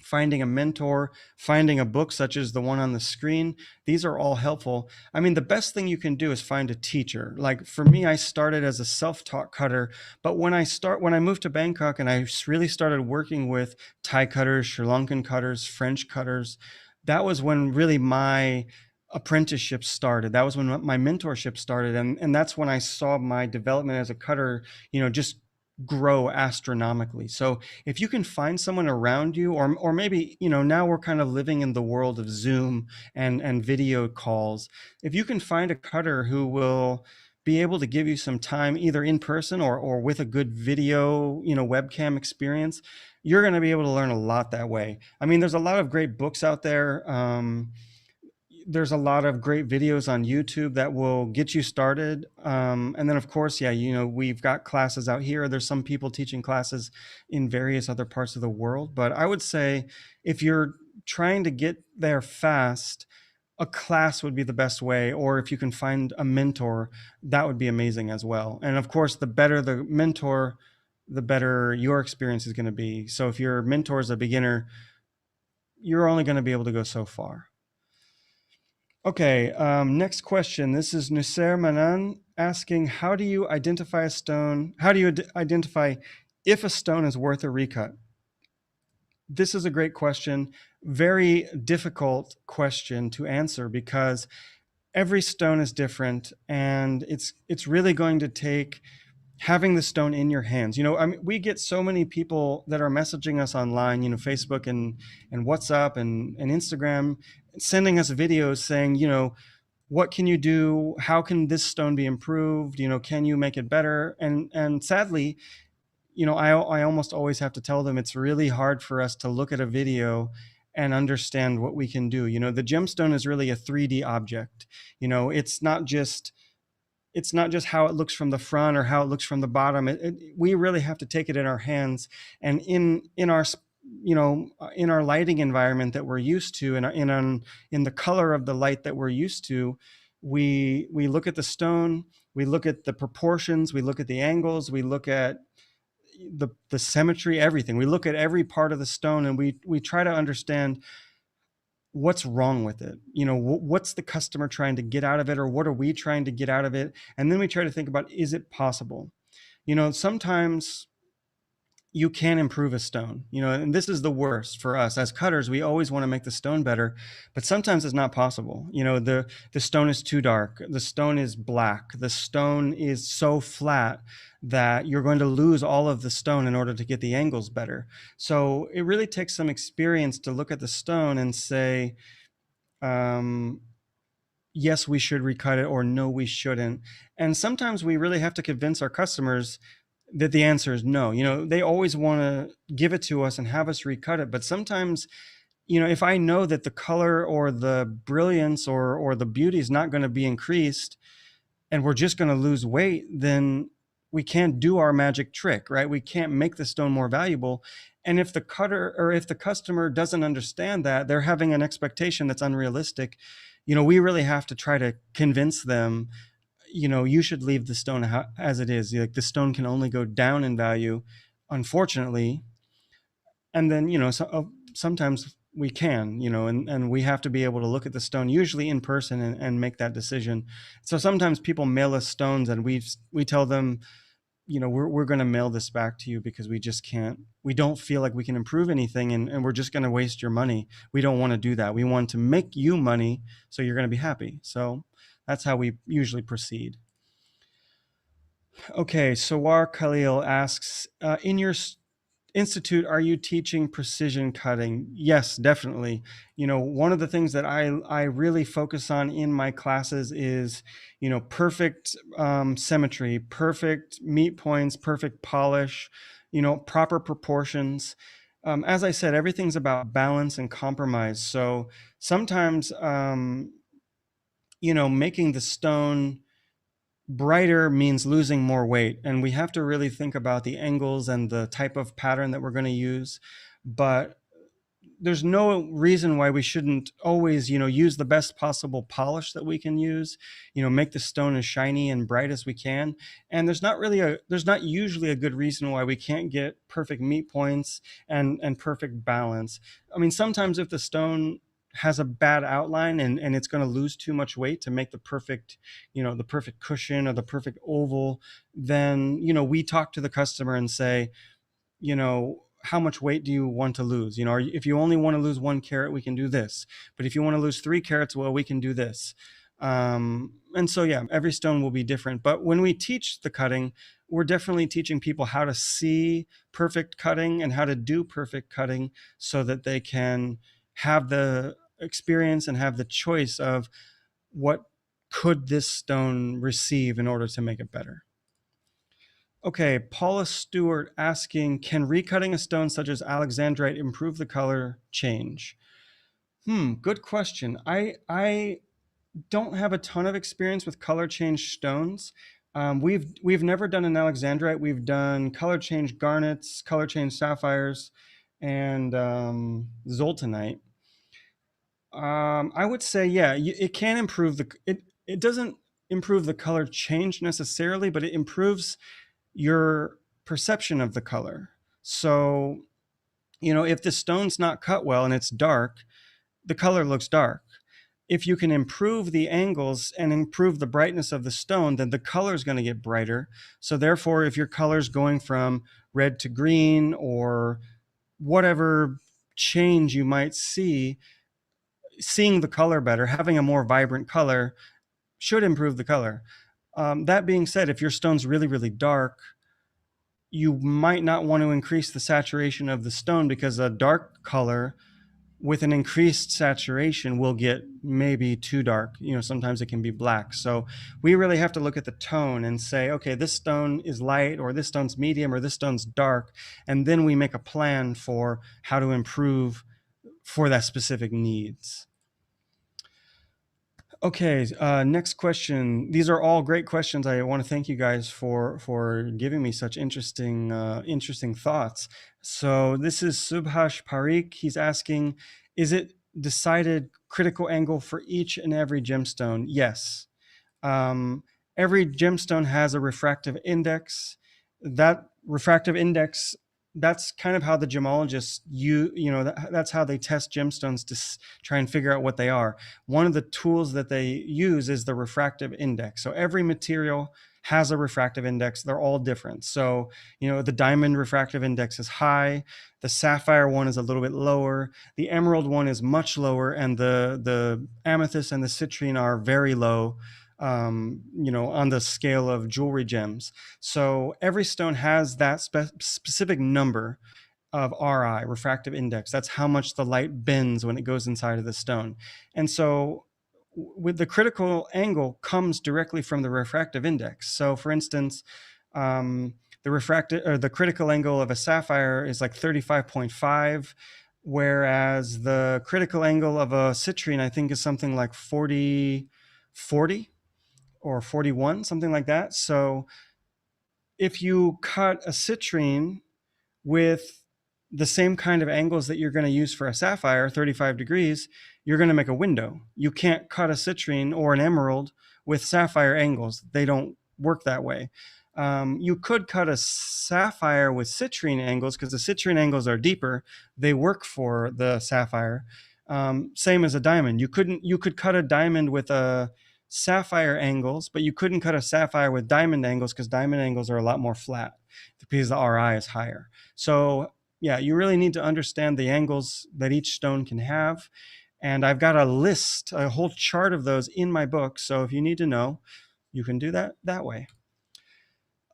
finding a mentor, finding a book such as the one on the screen, these are all helpful. I mean, the best thing you can do is find a teacher. Like for me, I started as a self-taught cutter, but when I moved to Bangkok and I really started working with Thai cutters, Sri Lankan cutters, French cutters, that was when really my apprenticeship started. That was when my mentorship started. And that's when I saw my development as a cutter, just grow astronomically. So if you can find someone around you, or maybe, now we're kind of living in the world of Zoom and video calls. If you can find a cutter who will be able to give you some time, either in person or with a good video, webcam experience, you're going to be able to learn a lot that way. I mean, there's a lot of great books out there. There's a lot of great videos on YouTube that will get you started. And then of course, we've got classes out here. There's some people teaching classes in various other parts of the world. But I would say if you're trying to get there fast, a class would be the best way. Or if you can find a mentor, that would be amazing as well. And of course, the better the mentor, the better your experience is going to be. So if your mentor is a beginner, you're only going to be able to go so far. Okay, next question. This is Nusser Manan asking, how do you identify a stone? How do you identify if a stone is worth a recut? This is a great question. Very difficult question to answer, because every stone is different, and it's really going to take having the stone in your hands. I mean, we get so many people that are messaging us online, Facebook and WhatsApp and Instagram, sending us videos saying, what can you do? How can this stone be improved? Can you make it better? And sadly, I almost always have to tell them it's really hard for us to look at a video and understand what we can do. The gemstone is really a 3D object. It's not just how it looks from the front or how it looks from the bottom. We really have to take it in our hands, and in our lighting environment that we're used to, and in the color of the light that we're used to, we look at the stone, we look at the proportions, we look at the angles, we look at the symmetry, everything. We look at every part of the stone, and we try to understand what's wrong with it? What's the customer trying to get out of it, or what are we trying to get out of it? And then we try to think about, is it possible? Sometimes you can improve a stone, and this is the worst for us as cutters. We always want to make the stone better, but sometimes it's not possible. The stone is too dark. The stone is black. The stone is so flat that you're going to lose all of the stone in order to get the angles better. So it really takes some experience to look at the stone and say, yes, we should recut it, or no, we shouldn't. And sometimes we really have to convince our customers that the answer is no. They always want to give it to us and have us recut it. But sometimes, if I know that the color or the brilliance or the beauty is not going to be increased, and we're just going to lose weight, then we can't do our magic trick, right? We can't make the stone more valuable. And if the customer doesn't understand that, they're having an expectation that's unrealistic. We really have to try to convince them, you should leave the stone as it is. Like, the stone can only go down in value, unfortunately. And then, sometimes we can, and we have to be able to look at the stone, usually in person, and make that decision. So sometimes people mail us stones, and we tell them, we're going to mail this back to you because we don't feel like we can improve anything, and we're just going to waste your money. We don't want to do that. We want to make you money, so you're going to be happy. So that's how we usually proceed. Okay, Sawar Khalil asks, in your institute, are you teaching precision cutting? Yes, definitely. One of the things that I really focus on in my classes is, perfect symmetry, perfect meet points, perfect polish, proper proportions. As I said, everything's about balance and compromise. So sometimes, making the stone brighter means losing more weight, and we have to really think about the angles and the type of pattern that we're going to use. But there's no reason why we shouldn't always, use the best possible polish that we can use, make the stone as shiny and bright as we can. And there's not usually a good reason why we can't get perfect meet points and perfect balance. I mean, sometimes if the stone has a bad outline and it's going to lose too much weight to make the perfect cushion or the perfect oval, then, we talk to the customer and say, how much weight do you want to lose? If you only want to lose 1 carat, we can do this. But if you want to lose 3 carats, well, we can do this. And so, yeah, every stone will be different. But when we teach the cutting, we're definitely teaching people how to see perfect cutting and how to do perfect cutting so that they can have the experience and have the choice of what could this stone receive in order to make it better. Okay, Paula Stewart asking, can recutting a stone such as Alexandrite improve the color change? Good question. I don't have a ton of experience with color change stones. We've never done an Alexandrite. We've done color change garnets, color change sapphires, and zoltanite. I would say, yeah, it can improve it doesn't improve the color change necessarily, but it improves your perception of the color. So, if the stone's not cut well and it's dark, the color looks dark. If you can improve the angles and improve the brightness of the stone, then the color is going to get brighter. So therefore, if your color's going from red to green or whatever change you might see, seeing the color better, having a more vibrant color should improve the color. That being said, if your stone's really, really dark, you might not want to increase the saturation of the stone, because a dark color with an increased saturation will get maybe too dark. Sometimes it can be black. So we really have to look at the tone and say, okay, this stone is light, or this stone's medium, or this stone's dark. And then we make a plan for how to improve for that specific needs. Okay, next question. These are all great questions. I want to thank you guys for giving me such interesting thoughts. So this is Subhash Parikh. He's asking, is it decided critical angle for each and every gemstone? Yes. Every gemstone has a refractive index. That refractive index that's kind of how the gemologists that's how they test gemstones to try and figure out what they are. One of the tools that they use is the refractive index. So every material has a refractive index. They're all different. So, the diamond refractive index is high, the sapphire one is a little bit lower, the emerald one is much lower, and the amethyst and the citrine are very low, on the scale of jewelry gems. So every stone has that specific number of RI, refractive index. That's how much the light bends when it goes inside of the stone. And so with the critical angle comes directly from the refractive index. So for instance, the critical angle of a sapphire is like 35.5, whereas the critical angle of a citrine, I think, is something like 40 or 41, something like that. So if you cut a citrine with the same kind of angles that you're going to use for a sapphire, 35 degrees, you're going to make a window. You can't cut a citrine or an emerald with sapphire angles. They don't work that way. You could cut a sapphire with citrine angles because the citrine angles are deeper. They work for the sapphire. Same as a diamond. You could cut a diamond with a sapphire angles, but you couldn't cut a sapphire with diamond angles because diamond angles are a lot more flat because the RI is higher. So yeah, you really need to understand the angles that each stone can have. And I've got a whole chart of those in my book. So if you need to know, you can do that way.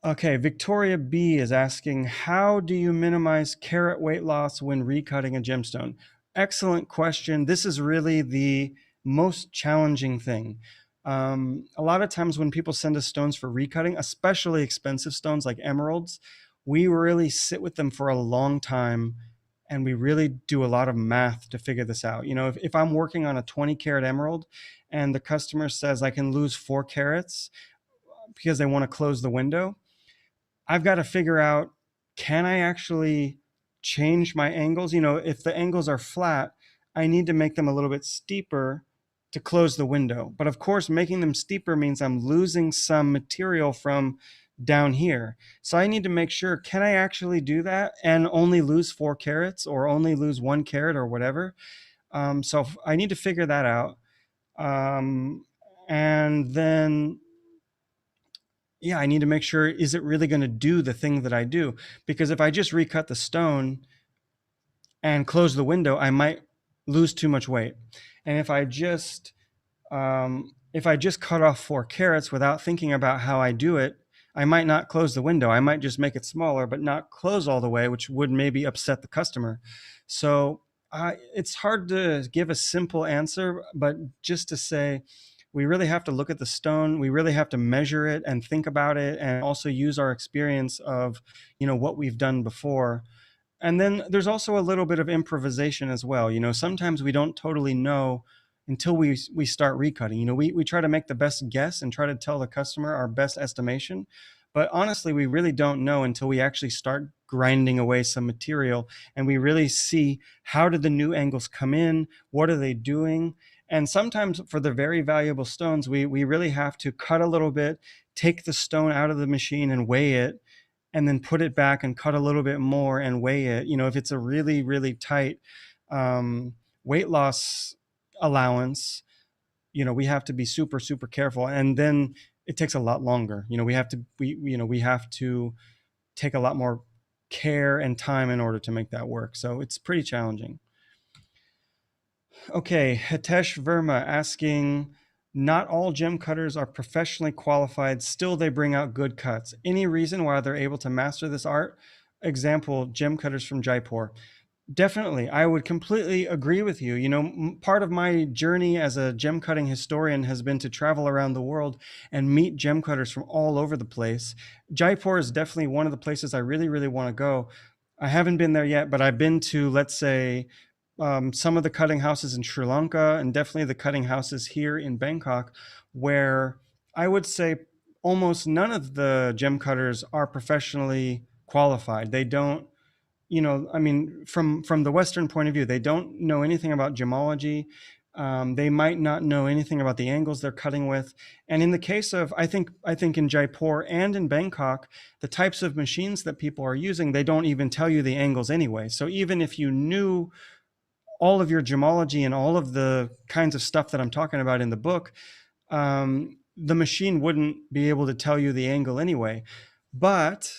Okay, Victoria B is asking, how do you minimize carat weight loss when recutting a gemstone? Excellent question. This is really the most challenging thing. A lot of times when people send us stones for recutting, especially expensive stones like emeralds, we really sit with them for a long time and we really do a lot of math to figure this out. If I'm working on a 20 karat emerald and the customer says I can lose 4 carats because they want to close the window, I've got to figure out, can I actually change my angles? If the angles are flat, I need to make them a little bit steeper to close the window. But of course, making them steeper means I'm losing some material from down here. So I need to make sure, can I actually do that and only lose 4 carats or only lose 1 carat or whatever? So I need to figure that out. And then, yeah, I need to make sure, is it really going to do the thing that I do? Because if I just recut the stone and close the window, I might lose too much weight. And if I just cut off 4 carats without thinking about how I do it, I might not close the window. I might just make it smaller, but not close all the way, which would maybe upset the customer. So it's hard to give a simple answer, but just to say, we really have to look at the stone. We really have to measure it and think about it, and also use our experience of, what we've done before. And then there's also a little bit of improvisation as well. Sometimes we don't totally know until we start recutting. We try to make the best guess and try to tell the customer our best estimation. But honestly, we really don't know until we actually start grinding away some material and we really see, how did the new angles come in? What are they doing? And sometimes for the very valuable stones, we really have to cut a little bit, take the stone out of the machine and weigh it, and then put it back and cut a little bit more and weigh it. If it's a really, really tight weight loss allowance, we have to be super, super careful. And then it takes a lot longer. We have to take a lot more care and time in order to make that work. So it's pretty challenging. Okay, Hitesh Verma asking, not all gem cutters are professionally qualified, still they bring out good cuts. Any reason why they're able to master this art? Example, gem cutters from Jaipur. Definitely, I would completely agree with you. Part of my journey as a gem cutting historian has been to travel around the world and meet gem cutters from all over the place. Jaipur is definitely one of the places I really, really want to go. I haven't been there yet, but I've been to, let's say, some of the cutting houses in Sri Lanka, and definitely the cutting houses here in Bangkok, where I would say almost none of the gem cutters are professionally qualified. They don't, from the Western point of view, they don't know anything about gemology. They might not know anything about the angles they're cutting with. And in the case of, I think in Jaipur and in Bangkok, the types of machines that people are using, they don't even tell you the angles anyway. So even if you knew all of your gemology and all of the kinds of stuff that I'm talking about in the book, the machine wouldn't be able to tell you the angle anyway. But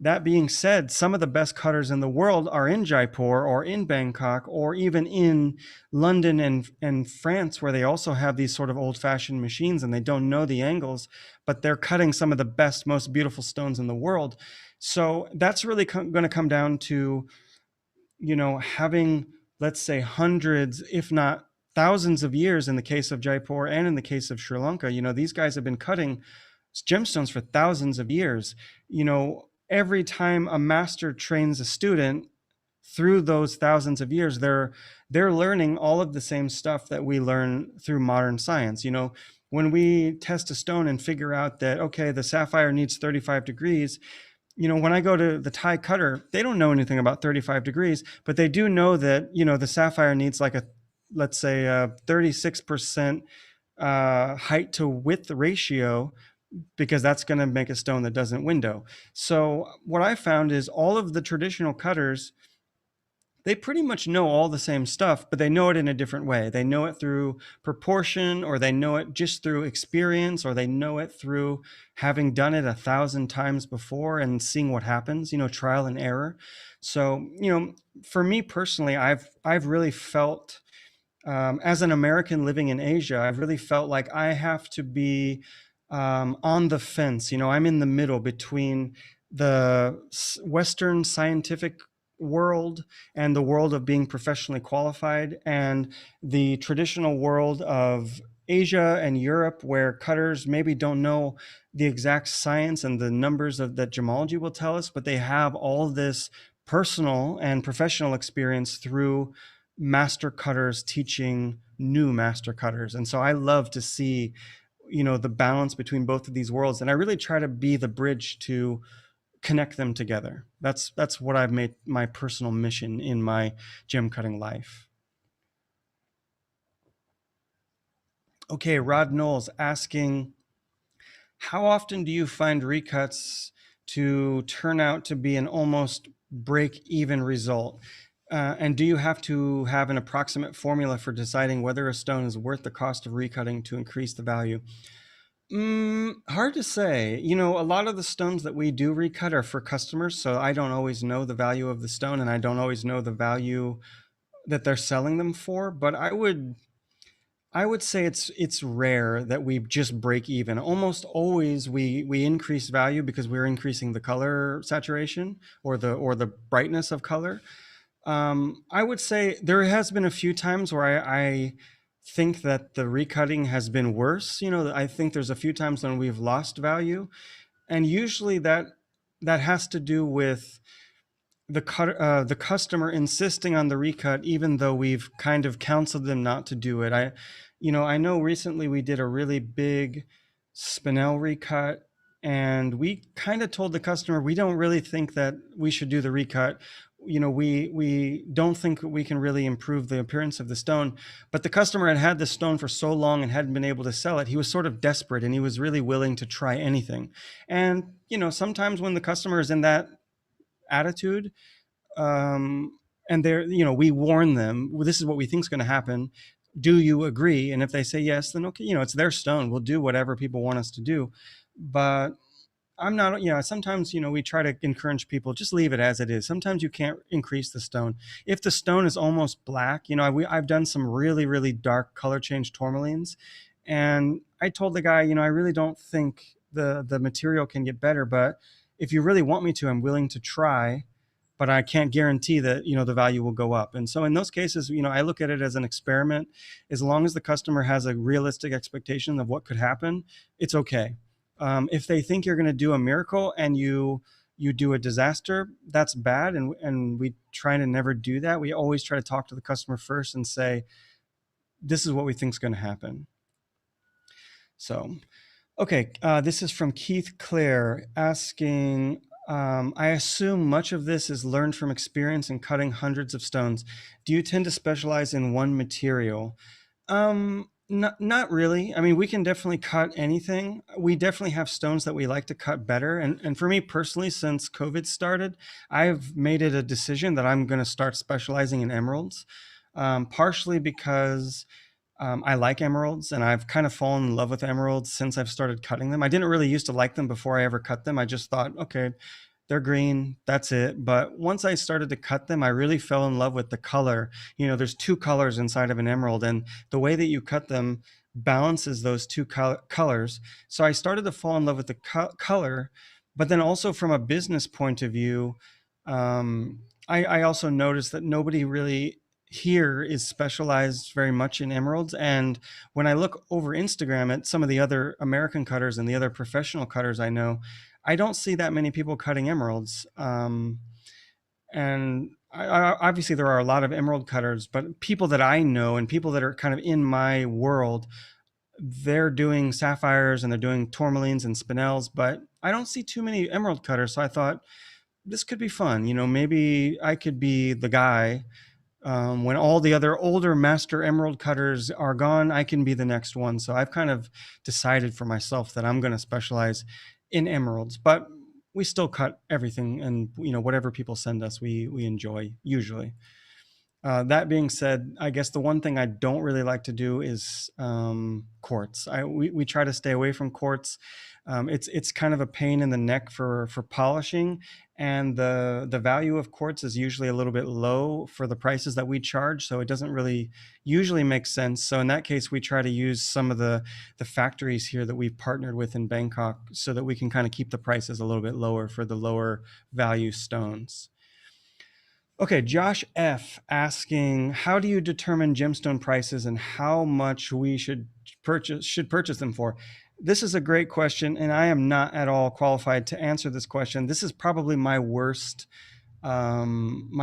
that being said, some of the best cutters in the world are in Jaipur or in Bangkok or even in London and France, where they also have these sort of old-fashioned machines and they don't know the angles, but they're cutting some of the best, most beautiful stones in the world. So that's really going to come down to, having, let's say, hundreds, if not thousands of years in the case of Jaipur and in the case of Sri Lanka. These guys have been cutting gemstones for thousands of years. Every time a master trains a student through those thousands of years, they're learning all of the same stuff that we learn through modern science. When we test a stone and figure out that, okay, the sapphire needs 35 degrees, when I go to the Thai cutter, they don't know anything about 35 degrees, but they do know that, the sapphire needs like let's say a 36% height to width ratio, because that's going to make a stone that doesn't window. So what I found is all of the traditional cutters, they pretty much know all the same stuff, but they know it in a different way. They know it through proportion, or they know it just through experience, or they know it through having done it 1,000 times before and seeing what happens, trial and error. So, for me personally, I've really felt, as an American living in Asia, I've really felt like I have to be on the fence. I'm in the middle between the Western scientific world and the world of being professionally qualified, and the traditional world of Asia and Europe, where cutters maybe don't know the exact science and the numbers that gemology will tell us, but they have all this personal and professional experience through master cutters teaching new master cutters. And so I love to see, the balance between both of these worlds. And I really try to be the bridge to connect them together. That's what I've made my personal mission in my gem cutting life. Okay, Rod Knowles asking, how often do you find recuts to turn out to be an almost break-even result? And do you have to have an approximate formula for deciding whether a stone is worth the cost of recutting to increase the value? Hard to say. A lot of the stones that we do recut are for customers, so I don't always know the value of the stone, and I don't always know the value that they're selling them for. But I would say it's rare that we just break even. Almost always we increase value because we're increasing the color saturation or the brightness of color. I would say there has been a few times where I think that the recutting has been worse. I think there's a few times when we've lost value, and usually that has to do with the customer insisting on the recut, even though we've kind of counseled them not to do it. I know recently we did a really big spinel recut, and we kind of told the customer we don't really think that we should do the recut. We don't think we can really improve the appearance of the stone. But the customer had this stone for so long and hadn't been able to sell it. He was sort of desperate, and he was really willing to try anything. And sometimes when the customer is in that attitude, and we warn them, well, this is what we think is going to happen. Do you agree? And if they say yes, then okay, it's their stone. We'll do whatever people want us to do. But I'm not, sometimes, we try to encourage people, just leave it as it is. Sometimes you can't increase the stone. If the stone is almost black, I've done some really, really dark color change tourmalines. And I told the guy, I really don't think the material can get better, but if you really want me to, I'm willing to try, but I can't guarantee that, the value will go up. And so in those cases, I look at it as an experiment. As long as the customer has a realistic expectation of what could happen, it's okay. If they think you're going to do a miracle and you do a disaster, that's bad. And we try to never do that. We always try to talk to the customer first and say, this is what we think is going to happen. So, okay, this is from Keith Clare asking, I assume much of this is learned from experience in cutting hundreds of stones. Do you tend to specialize in one material? Not really. I mean, we can definitely cut anything. We definitely have stones that we like to cut better. And for me personally, since COVID started, I've made it a decision that I'm going to start specializing in emeralds, partially because I like emeralds and I've kind of fallen in love with emeralds since I've started cutting them. I didn't really used to like them before I ever cut them. I just thought, okay, they're green, that's it. But once I started to cut them, I really fell in love with the color. There's two colors inside of an emerald, and the way that you cut them balances those two colors. So I started to fall in love with the color, but then also from a business point of view, I also noticed that nobody really here is specialized very much in emeralds. And when I look over Instagram at some of the other American cutters and the other professional cutters I know, I don't see that many people cutting emeralds. And obviously there are a lot of emerald cutters, but people that I know and people that are kind of in my world, they're doing sapphires and they're doing tourmalines and spinels, but I don't see too many emerald cutters. So I thought this could be fun. Maybe I could be the guy. When all the other older master emerald cutters are gone, I can be the next one. So I've kind of decided for myself that I'm going to specialize in emeralds, but we still cut everything, and whatever people send us, we enjoy usually. That being said, I guess the one thing I don't really like to do is quartz. We try to stay away from quartz. It's kind of a pain in the neck for polishing, and the value of quartz is usually a little bit low for the prices that we charge, so it doesn't really usually make sense. So in that case, we try to use some of the factories here that we've partnered with in Bangkok so that we can kind of keep the prices a little bit lower for the lower value stones. Okay, Josh F asking, how do you determine gemstone prices and how much we should purchase them for? This is a great question, and I am not at all qualified to answer this question. This is probably my worst kind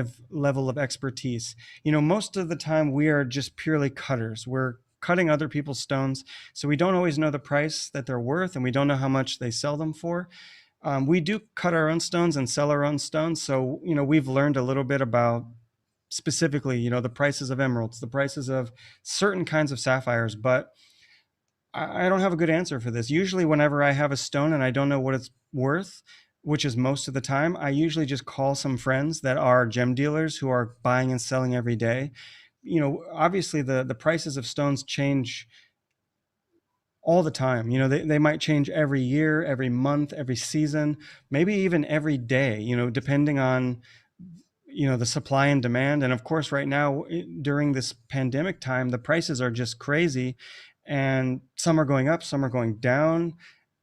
of level of expertise. Most of the time we are just purely cutters. We're cutting other people's stones, so we don't always know the price that they're worth, and we don't know how much they sell them for. We do cut our own stones and sell our own stones. So, we've learned a little bit about specifically, the prices of emeralds, the prices of certain kinds of sapphires, but I don't have a good answer for this. Usually whenever I have a stone and I don't know what it's worth, which is most of the time, I usually just call some friends that are gem dealers who are buying and selling every day. Obviously the prices of stones change all the time. They might change every year, every month, every season, maybe even every day, depending on, the supply and demand. And of course, right now during this pandemic time, the prices are just crazy, and some are going up, some are going down,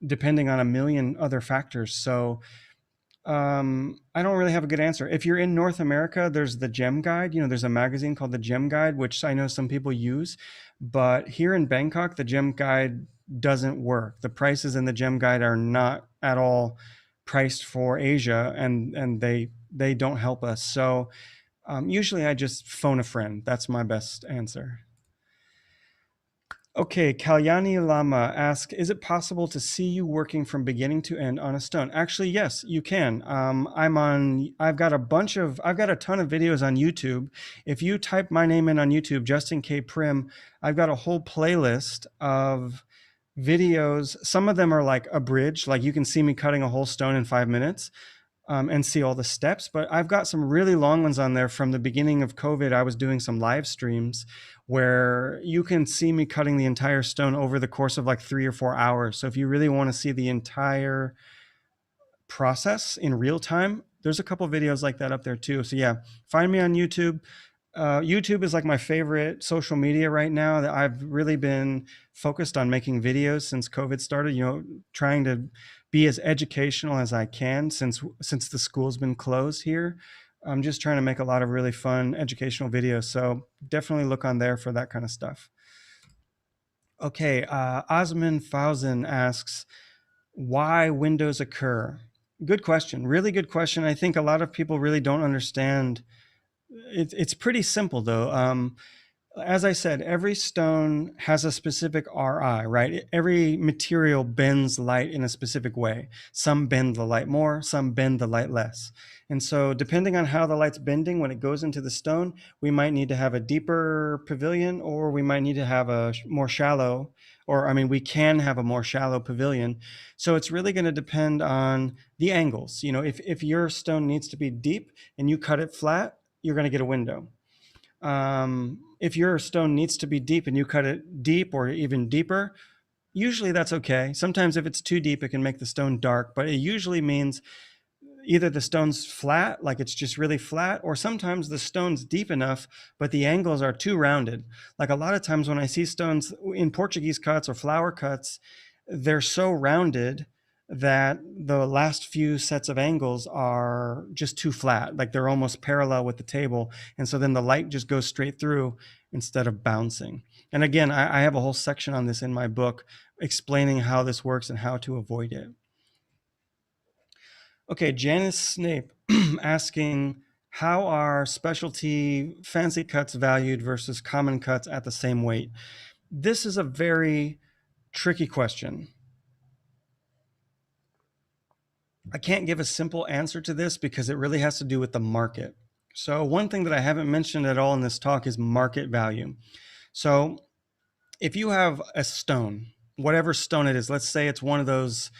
depending on a million other factors. So I don't really have a good answer. If you're in North America, there's the Gem Guide. There's a magazine called the Gem Guide, which I know some people use. But here in Bangkok, the Gem Guide doesn't work. The prices in the Gem Guide are not at all priced for Asia, and they don't help us. So usually I just phone a friend. That's my best answer. Okay, Kalyani Lama asks, is it possible to see you working from beginning to end on a stone? Actually, yes, you can. I've got a ton of videos on YouTube. If you type my name in on YouTube, Justin K Prim, I've got a whole playlist of videos. Some of them are like abridged, like you can see me cutting a whole stone in 5 minutes. And see all the steps. But I've got some really long ones on there from the beginning of COVID. I was doing some live streams where you can see me cutting the entire stone over the course of like 3 or 4 hours. So if you really want to see the entire process in real time, there's a couple videos like that up there too. So yeah, find me on YouTube. YouTube is like my favorite social media right now. That I've really been focused on making videos since COVID started, trying to be as educational as I can since the school's been closed here. I'm just trying to make a lot of really fun educational videos. So definitely look on there for that kind of stuff. Okay, Osman Fauzen asks, why windows occur? Good question, really good question. I think a lot of people really don't understand. It's pretty simple though. As I said, every stone has a specific RI, right? Every material bends light in a specific way. Some bend the light more, some bend the light less. And so depending on how the light's bending when it goes into the stone, we might need to have a deeper pavilion, or we might need to have a more shallow, or I mean, we can have a more shallow pavilion. So it's really going to depend on the angles. You know, if your stone needs to be deep and you cut it flat, you're going to get a window. If your stone needs to be deep and you cut it deep or even deeper, usually that's okay. Sometimes if it's too deep, it can make the stone dark, but it usually means either the stone's flat, like it's just really flat, or sometimes the stone's deep enough, but the angles are too rounded. Like a lot of times when I see stones in Portuguese cuts or flower cuts, they're so rounded that the last few sets of angles are just too flat, like they're almost parallel with the table. And so then the light just goes straight through instead of bouncing. And again, I have a whole section on this in my book explaining how this works and how to avoid it. Okay, Janice Snape asking, how are specialty fancy cuts valued versus common cuts at the same weight? This is a very tricky question. I can't give a simple answer to this because it really has to do with the market. So one thing that I haven't mentioned at all in this talk is market value. So if you have a stone, whatever stone it is, let's say it's one of those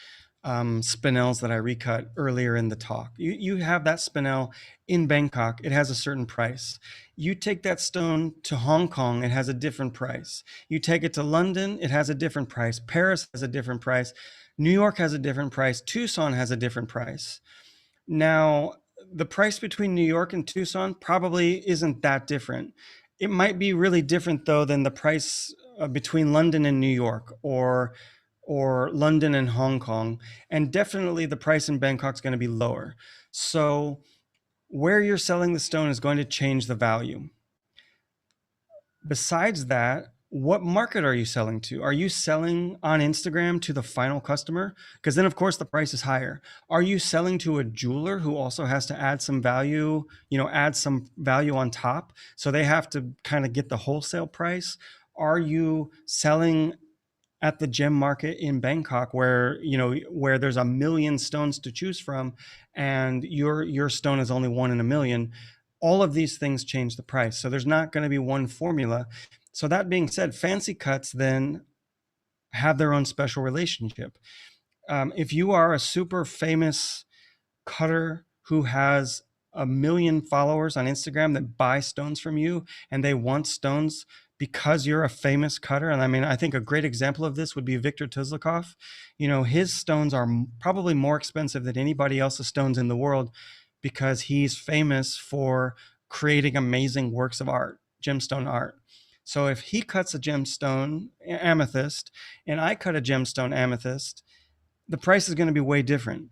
spinels that I recut earlier in the talk. You have that spinel in Bangkok, it has a certain price. You take that stone to Hong Kong, it has a different price. You take it to London, it has a different price. Paris has a different price. New York has a different price. Tucson has a different price. Now, the price between New York and Tucson probably isn't that different. It might be really different though than the price between London and New York, or London and Hong Kong, and definitely the price in Bangkok is going to be lower. So where you're selling the stone is going to change the value. Besides that, what market are you selling to? Are you selling on Instagram to the final customer? Because then, of course, the price is higher. Are you selling to a jeweler who also has to add some value, add some value on top? So they have to kind of get the wholesale price. Are you selling at the gem market in Bangkok where there's a million stones to choose from and your stone is only one in a million? All of these things change the price. So there's not going to be one formula. So that being said, fancy cuts then have their own special relationship. If you are a super famous cutter who has a million followers on Instagram that buy stones from you and they want stones because you're a famous cutter. And I mean, I think a great example of this would be Viktor Tuzlakov. His stones are probably more expensive than anybody else's stones in the world because he's famous for creating amazing works of art, gemstone art. So if he cuts a gemstone amethyst and I cut a gemstone amethyst, the price is going to be way different.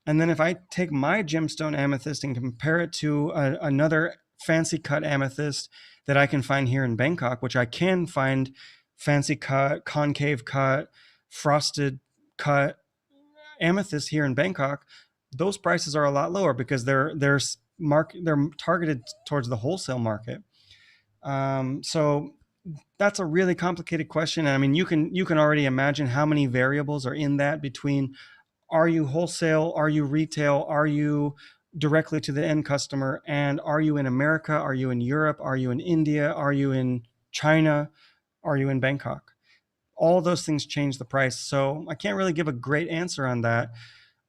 And then if I take my gemstone amethyst and compare it to another fancy cut amethyst that I can find here in Bangkok, which I can find fancy cut, concave cut, frosted cut amethyst here in Bangkok, those prices are a lot lower because they're targeted towards the wholesale market. So that's a really complicated question. I mean, you can already imagine how many variables are in that between, are you wholesale, are you retail, are you directly to the end customer, and are you in America, are you in Europe, are you in India, are you in China, are you in Bangkok? All those things change the price. So I can't really give a great answer on that.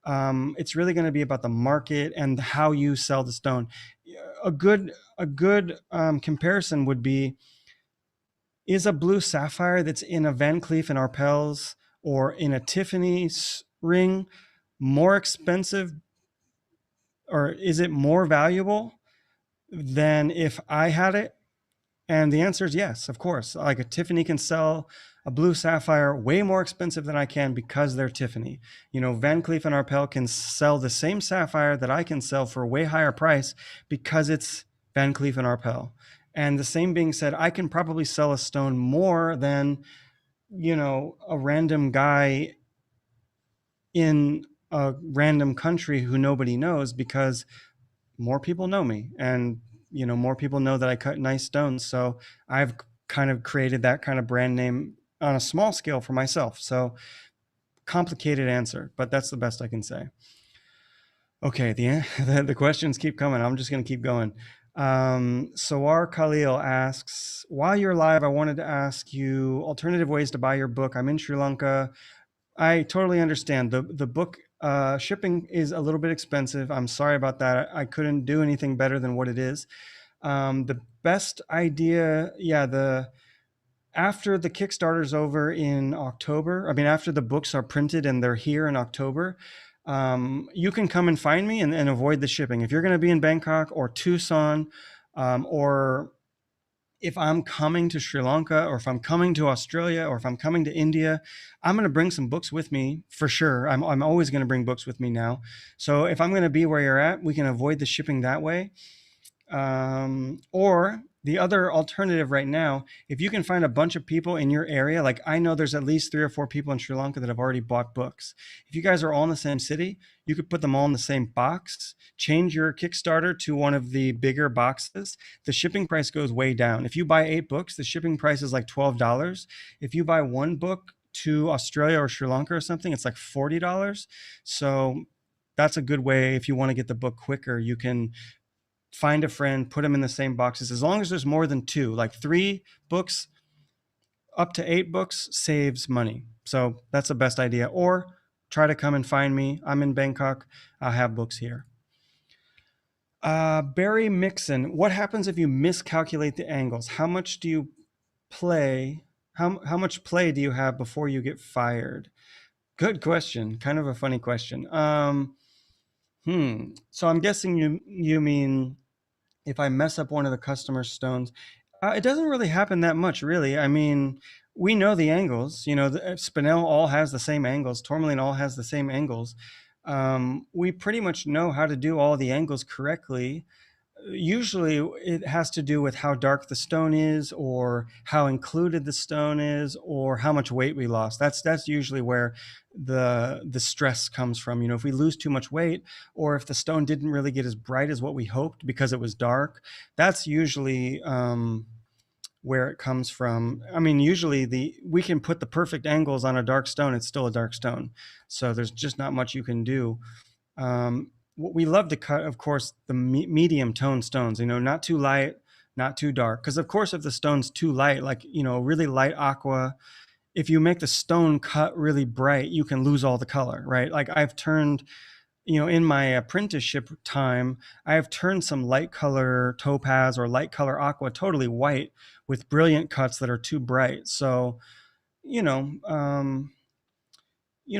It's really going to be about the market and how you sell the stone. A good comparison would be, is a blue sapphire that's in a Van Cleef and Arpels or in a Tiffany's ring more expensive, or is it more valuable than if I had it? And the answer is yes, of course. Like a Tiffany can sell a blue sapphire way more expensive than I can because they're Tiffany. Van Cleef and Arpels can sell the same sapphire that I can sell for a way higher price because it's Van Cleef and Arpels. And the same being said, I can probably sell a stone more than, a random guy in a random country who nobody knows, because more people know me and more people know that I cut nice stones. So I have kind of created that kind of brand name on a small scale for myself. So complicated answer, but that's the best I can say. Okay, the questions keep coming. I'm just going to keep going. Sawar Khalil asks, while you're live, I wanted to ask you alternative ways to buy your book. I'm in Sri Lanka. I totally understand. The book shipping is a little bit expensive. I'm sorry about that. I couldn't do anything better than what it is. The best idea, after the Kickstarter's over in October, I mean, after the books are printed and they're here in October, you can come and find me and avoid the shipping. If you're going to be in Bangkok or Tucson, or if I'm coming to Sri Lanka, or if I'm coming to Australia, or if I'm coming to India, I'm going to bring some books with me for sure. I'm always going to bring books with me now. So if I'm going to be where you're at, we can avoid the shipping that way. Or the other alternative right now, if you can find a bunch of people in your area, like I know there's at least 3 or 4 people in Sri Lanka that have already bought books. If you guys are all in the same city, you could put them all in the same box, change your Kickstarter to one of the bigger boxes. The shipping price goes way down. If you buy 8 books, the shipping price is like $12. If you buy 1 book to Australia or Sri Lanka or something, it's like $40. So that's a good way. If you want to get the book quicker, you can find a friend, put them in the same boxes. As long as there's more than 2, like 3 books up to 8 books saves money. So that's the best idea. Or try to come and find me. I'm in Bangkok. I'll have books here. Barry Mixon, what happens if you miscalculate the angles? How much do you play? How much play do you have before you get fired? Good question. Kind of a funny question. So I'm guessing you mean if I mess up one of the customer's stones. It doesn't really happen that much, really. I mean, we know the angles. You know, the Spinel all has the same angles. Tourmaline all has the same angles. We pretty much know how to do all the angles correctly. Usually it has to do with how dark the stone is, or how included the stone is, or how much weight we lost. That's usually where the stress comes from. You know, if we lose too much weight, or if the stone didn't really get as bright as what we hoped because it was dark, that's usually where it comes from. I mean, usually we can put the perfect angles on a dark stone. It's still a dark stone. So there's just not much you can do. We love to cut, of course, the medium tone stones, you know, not too light, not too dark. Because, of course, if the stone's too light, like, you know, really light aqua, if you make the stone cut really bright, you can lose all the color, right? Like I've turned, you know, in my apprenticeship time, I have turned some light color topaz or light color aqua totally white with brilliant cuts that are too bright. So, you know,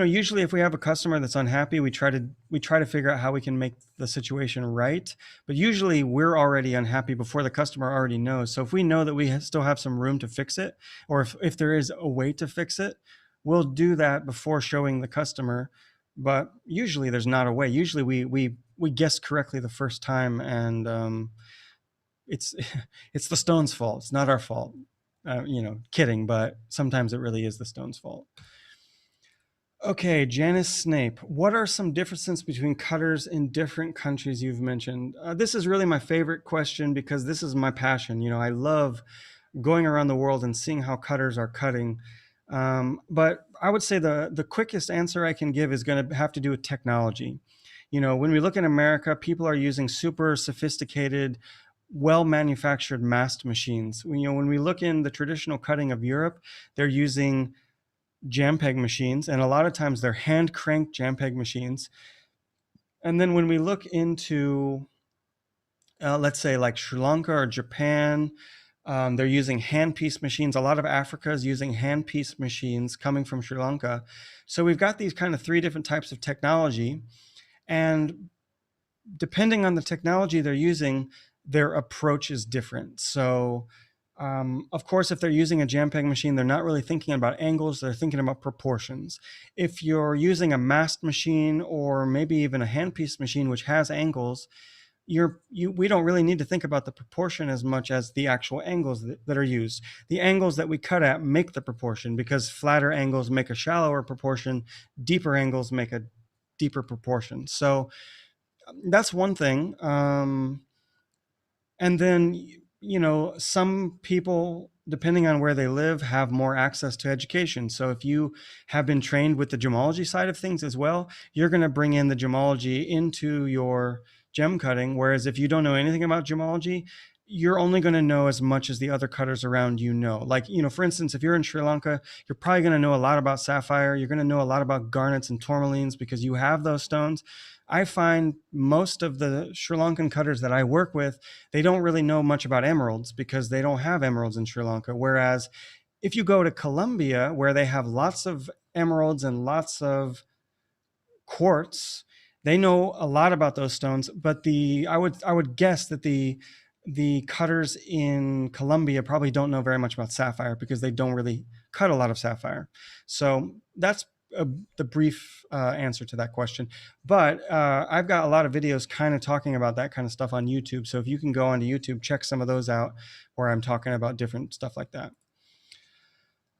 usually if we have a customer that's unhappy, we try to figure out how we can make the situation right. But usually we're already unhappy before the customer already knows. So if we know that we still have some room to fix it, or if there is a way to fix it, we'll do that before showing the customer. But usually there's not a way. Usually we guessed correctly the first time, and it's it's the stone's fault. It's not our fault. Kidding, but sometimes it really is the stone's fault. Okay, Janice Snape, what are some differences between cutters in different countries you've mentioned? This is really my favorite question because this is my passion. You know, I love going around the world and seeing how cutters are cutting. But I would say the quickest answer I can give is going to have to do with technology. You know, when we look in America, people are using super sophisticated, well-manufactured mast machines. You know, when we look in the traditional cutting of Europe, they're using jam peg machines, and a lot of times they're hand cranked jam peg machines. And then when we look into let's say like Sri Lanka or Japan, they're using hand piece machines. A lot of Africa is using hand piece machines coming from Sri Lanka. So we've got these kind of 3 different types of technology, and depending on the technology they're using, their approach is different. So of course, if they're using a jam peg machine, they're not really thinking about angles, they're thinking about proportions. If you're using a mast machine, or maybe even a handpiece machine, which has angles, we don't really need to think about the proportion as much as the actual angles that are used. The angles that we cut at make the proportion, because flatter angles make a shallower proportion, deeper angles make a deeper proportion. So that's one thing. And then, you know, some people depending on where they live, have more access to education. So if you have been trained with the gemology side of things as well, you're going to bring in the gemology into your gem cutting. Whereas if you don't know anything about gemology, you're only going to know as much as the other cutters around you know. Like, for instance, if you're in Sri Lanka, you're probably going to know a lot about sapphire. You're going to know a lot about garnets and tourmalines because you have those stones. I find most of the Sri Lankan cutters that I work with, they don't really know much about emeralds because they don't have emeralds in Sri Lanka. Whereas if you go to Colombia, where they have lots of emeralds and lots of quartz, they know a lot about those stones. But I would guess that the cutters in Colombia probably don't know very much about sapphire because they don't really cut a lot of sapphire. So that's the brief answer to that question. But I've got a lot of videos kind of talking about that kind of stuff on YouTube. So if you can go onto YouTube, check some of those out where I'm talking about different stuff like that.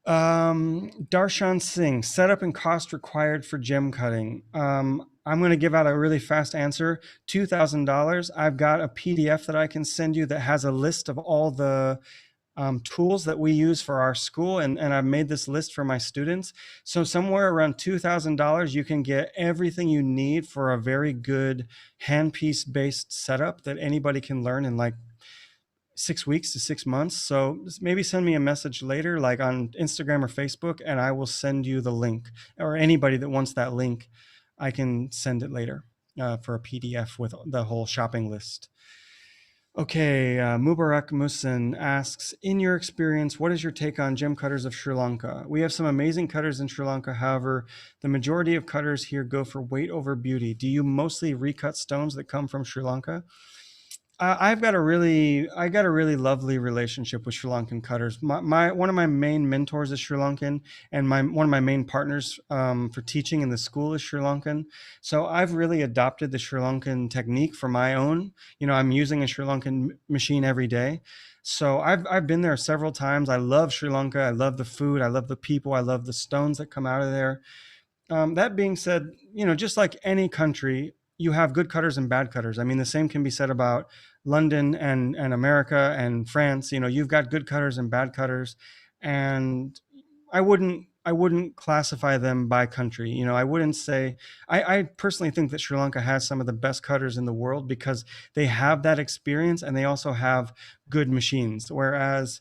Darshan Singh, setup and cost required for gem cutting. I'm going to give out a really fast answer. $2,000. I've got a PDF that I can send you that has a list of all the tools that we use for our school. And I've made this list for my students. So somewhere around $2,000, you can get everything you need for a very good handpiece based setup that anybody can learn in like 6 weeks to 6 months. So maybe send me a message later, like on Instagram or Facebook, and I will send you the link. Or anybody that wants that link, I can send it later for a PDF with the whole shopping list. Okay, Mubarak Musin asks, in your experience, what is your take on gem cutters of Sri Lanka? We have some amazing cutters in Sri Lanka. However, the majority of cutters here go for weight over beauty. Do you mostly recut stones that come from Sri Lanka? I got a really lovely relationship with Sri Lankan cutters. One of my main mentors is Sri Lankan, and one of my main partners for teaching in the school is Sri Lankan. So I've really adopted the Sri Lankan technique for my own. I'm using a Sri Lankan machine every day. So I've been there several times. I love Sri Lanka. I love the food. I love the people. I love the stones that come out of there. That being said, just like any country, you have good cutters and bad cutters. I mean, the same can be said about London and America and France. You've got good cutters and bad cutters, and I wouldn't classify them by country. I wouldn't say, I personally think that Sri Lanka has some of the best cutters in the world because they have that experience and they also have good machines. Whereas,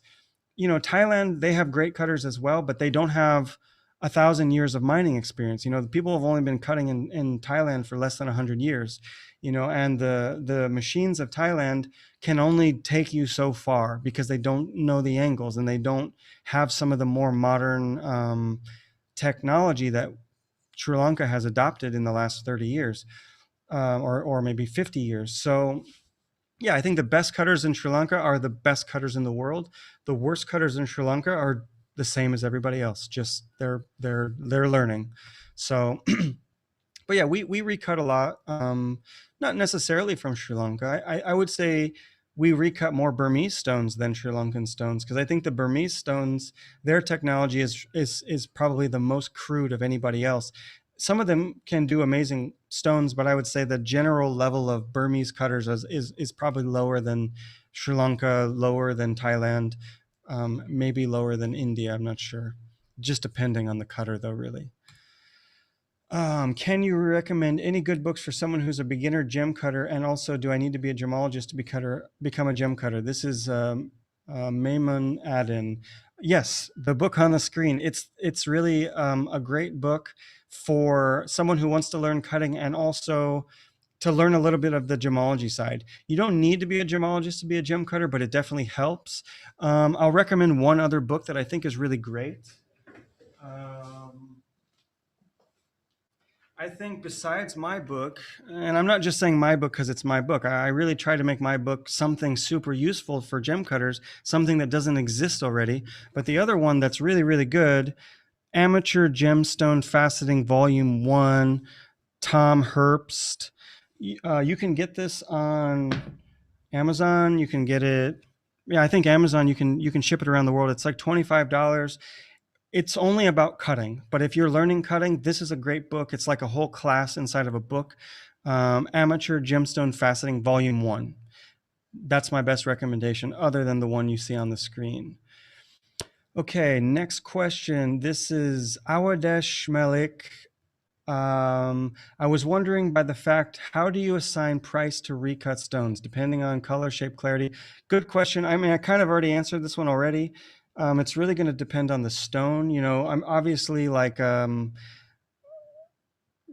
Thailand, they have great cutters as well, but they don't have 1,000 years of mining experience. The people have only been cutting in Thailand for less than 100 years, and the machines of Thailand can only take you so far because they don't know the angles and they don't have some of the more modern technology that Sri Lanka has adopted in the last 30 years or maybe 50 years. So yeah, I think the best cutters in Sri Lanka are the best cutters in the world. The worst cutters in Sri Lanka are the same as everybody else, just they're learning. So but yeah, we recut a lot, not necessarily from Sri Lanka. I would say we recut more Burmese stones than Sri Lankan stones because I think the Burmese stones, their technology is probably the most crude of anybody else. Some of them can do amazing stones, but I would say the general level of Burmese cutters is probably lower than Sri Lanka, lower than Thailand, maybe lower than India. I'm not sure. Just depending on the cutter, though, really. Can you recommend any good books for someone who's a beginner gem cutter? And also, do I need to be a gemologist to become a gem cutter? This is Maymun Adin. Yes, the book on the screen. It's really a great book for someone who wants to learn cutting and also to learn a little bit of the gemology side. You don't need to be a gemologist to be a gem cutter, but it definitely helps. I'll recommend one other book that I think is really great. I think besides my book, and I'm not just saying my book because it's my book, I really try to make my book something super useful for gem cutters, something that doesn't exist already. But the other one that's really, really good, Amateur Gemstone Faceting Volume 1, Tom Herbst. You can get this on Amazon. You can get it. Yeah, I think Amazon, you can ship it around the world. It's like $25. It's only about cutting, but if you're learning cutting, this is a great book. It's like a whole class inside of a book. Amateur Gemstone Faceting Volume 1. That's my best recommendation other than the one you see on the screen. Okay, next question. This is Awadesh Melik. I was wondering by the fact, how do you assign price to recut stones depending on color, shape, clarity? Good question. I mean, I kind of already answered this one already. It's really going to depend on the stone. You know, I'm obviously like,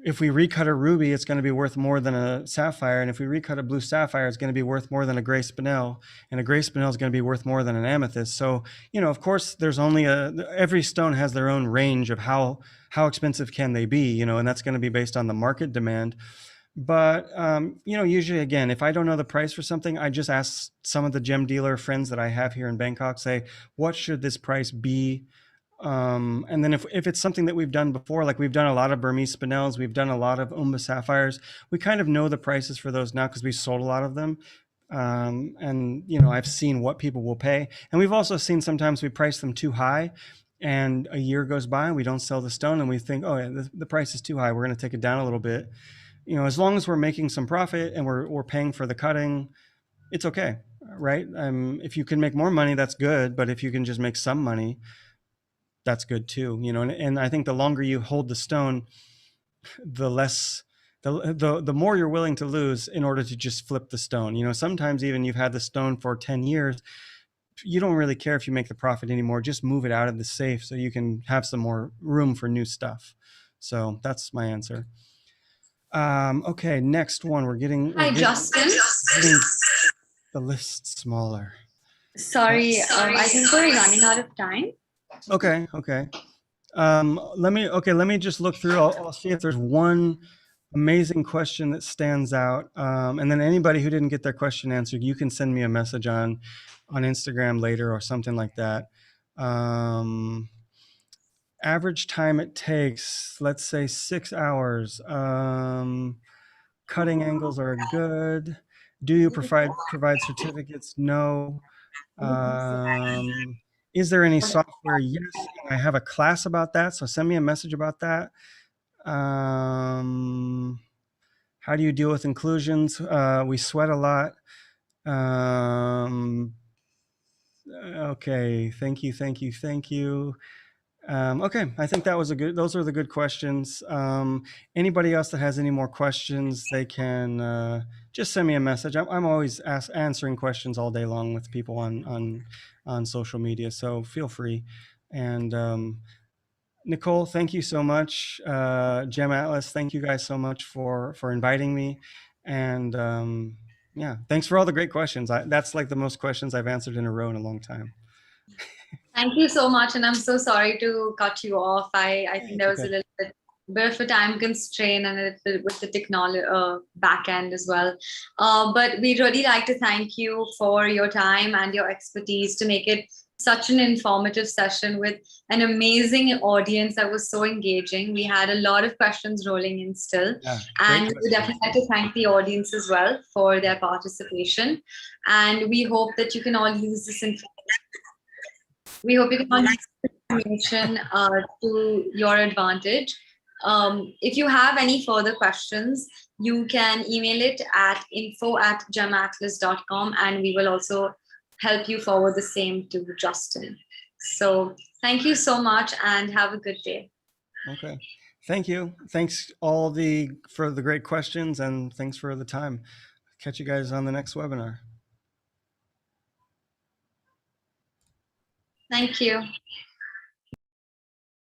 if we recut a ruby, it's going to be worth more than a sapphire. And if we recut a blue sapphire, it's going to be worth more than a gray spinel. And a gray spinel is going to be worth more than an amethyst. So, you know, of course, there's only every stone has their own range of how expensive can they be, you know, and that's going to be based on the market demand. But, you know, usually, again, if I don't know the price for something, I just ask some of the gem dealer friends that I have here in Bangkok, say, what should this price be? And then if it's something that we've done before, like we've done a lot of Burmese spinels, we've done a lot of Umba sapphires, we kind of know the prices for those now because we sold a lot of them. And, you know, I've seen what people will pay. And we've also seen sometimes we price them too high and a year goes by and we don't sell the stone and we think, oh, yeah, the price is too high. We're going to take it down a little bit. You know, as long as we're making some profit and we're paying for the cutting, it's okay, right? If you can make more money, that's good. But if you can just make some money, that's good too, you know. And I think the longer you hold the stone, the less, the more you're willing to lose in order to just flip the stone. You know, sometimes even you've had the stone for 10 years, you don't really care if you make the profit anymore. Just move it out of the safe so you can have some more room for new stuff. So that's my answer. Okay, next one. We're getting Justin. Getting the list smaller. Sorry, I think we're running out of time. Okay. Let me just look through. I'll see if there's one amazing question that stands out. And then anybody who didn't get their question answered, you can send me a message on Instagram later or something like that. Average time it takes, let's say 6 hours. Cutting angles are good. Do you provide certificates? No. Is there any software? Yes. I have a class about that. So send me a message about that. How do you deal with inclusions? We sweat a lot. Okay. Thank you. Okay. I think those are the good questions. Anybody else that has any more questions, they can just send me a message. I'm always answering questions all day long with people on social media. So feel free. And, Nicole, thank you so much. GemAtlas, thank you guys so much for inviting me. And yeah, thanks for all the great questions. That's like the most questions I've answered in a row in a long time. Thank you so much. And I'm so sorry to cut you off. I think there was a little bit of a time constraint and with the technology back end as well. But we'd really like to thank you for your time and your expertise to make it such an informative session with an amazing audience that was so engaging. We had a lot of questions rolling in still. Yeah, and we definitely like to thank the audience as well for their participation. And we hope that you can all use this information. We hope you can all use this information to your advantage. If you have any further questions, you can email it at info@gematlas.com and we will also help you forward the same to Justin. So thank you so much and have a good day. Okay. Thank you. Thanks for the great questions and thanks for the time. Catch you guys on the next webinar. Thank you.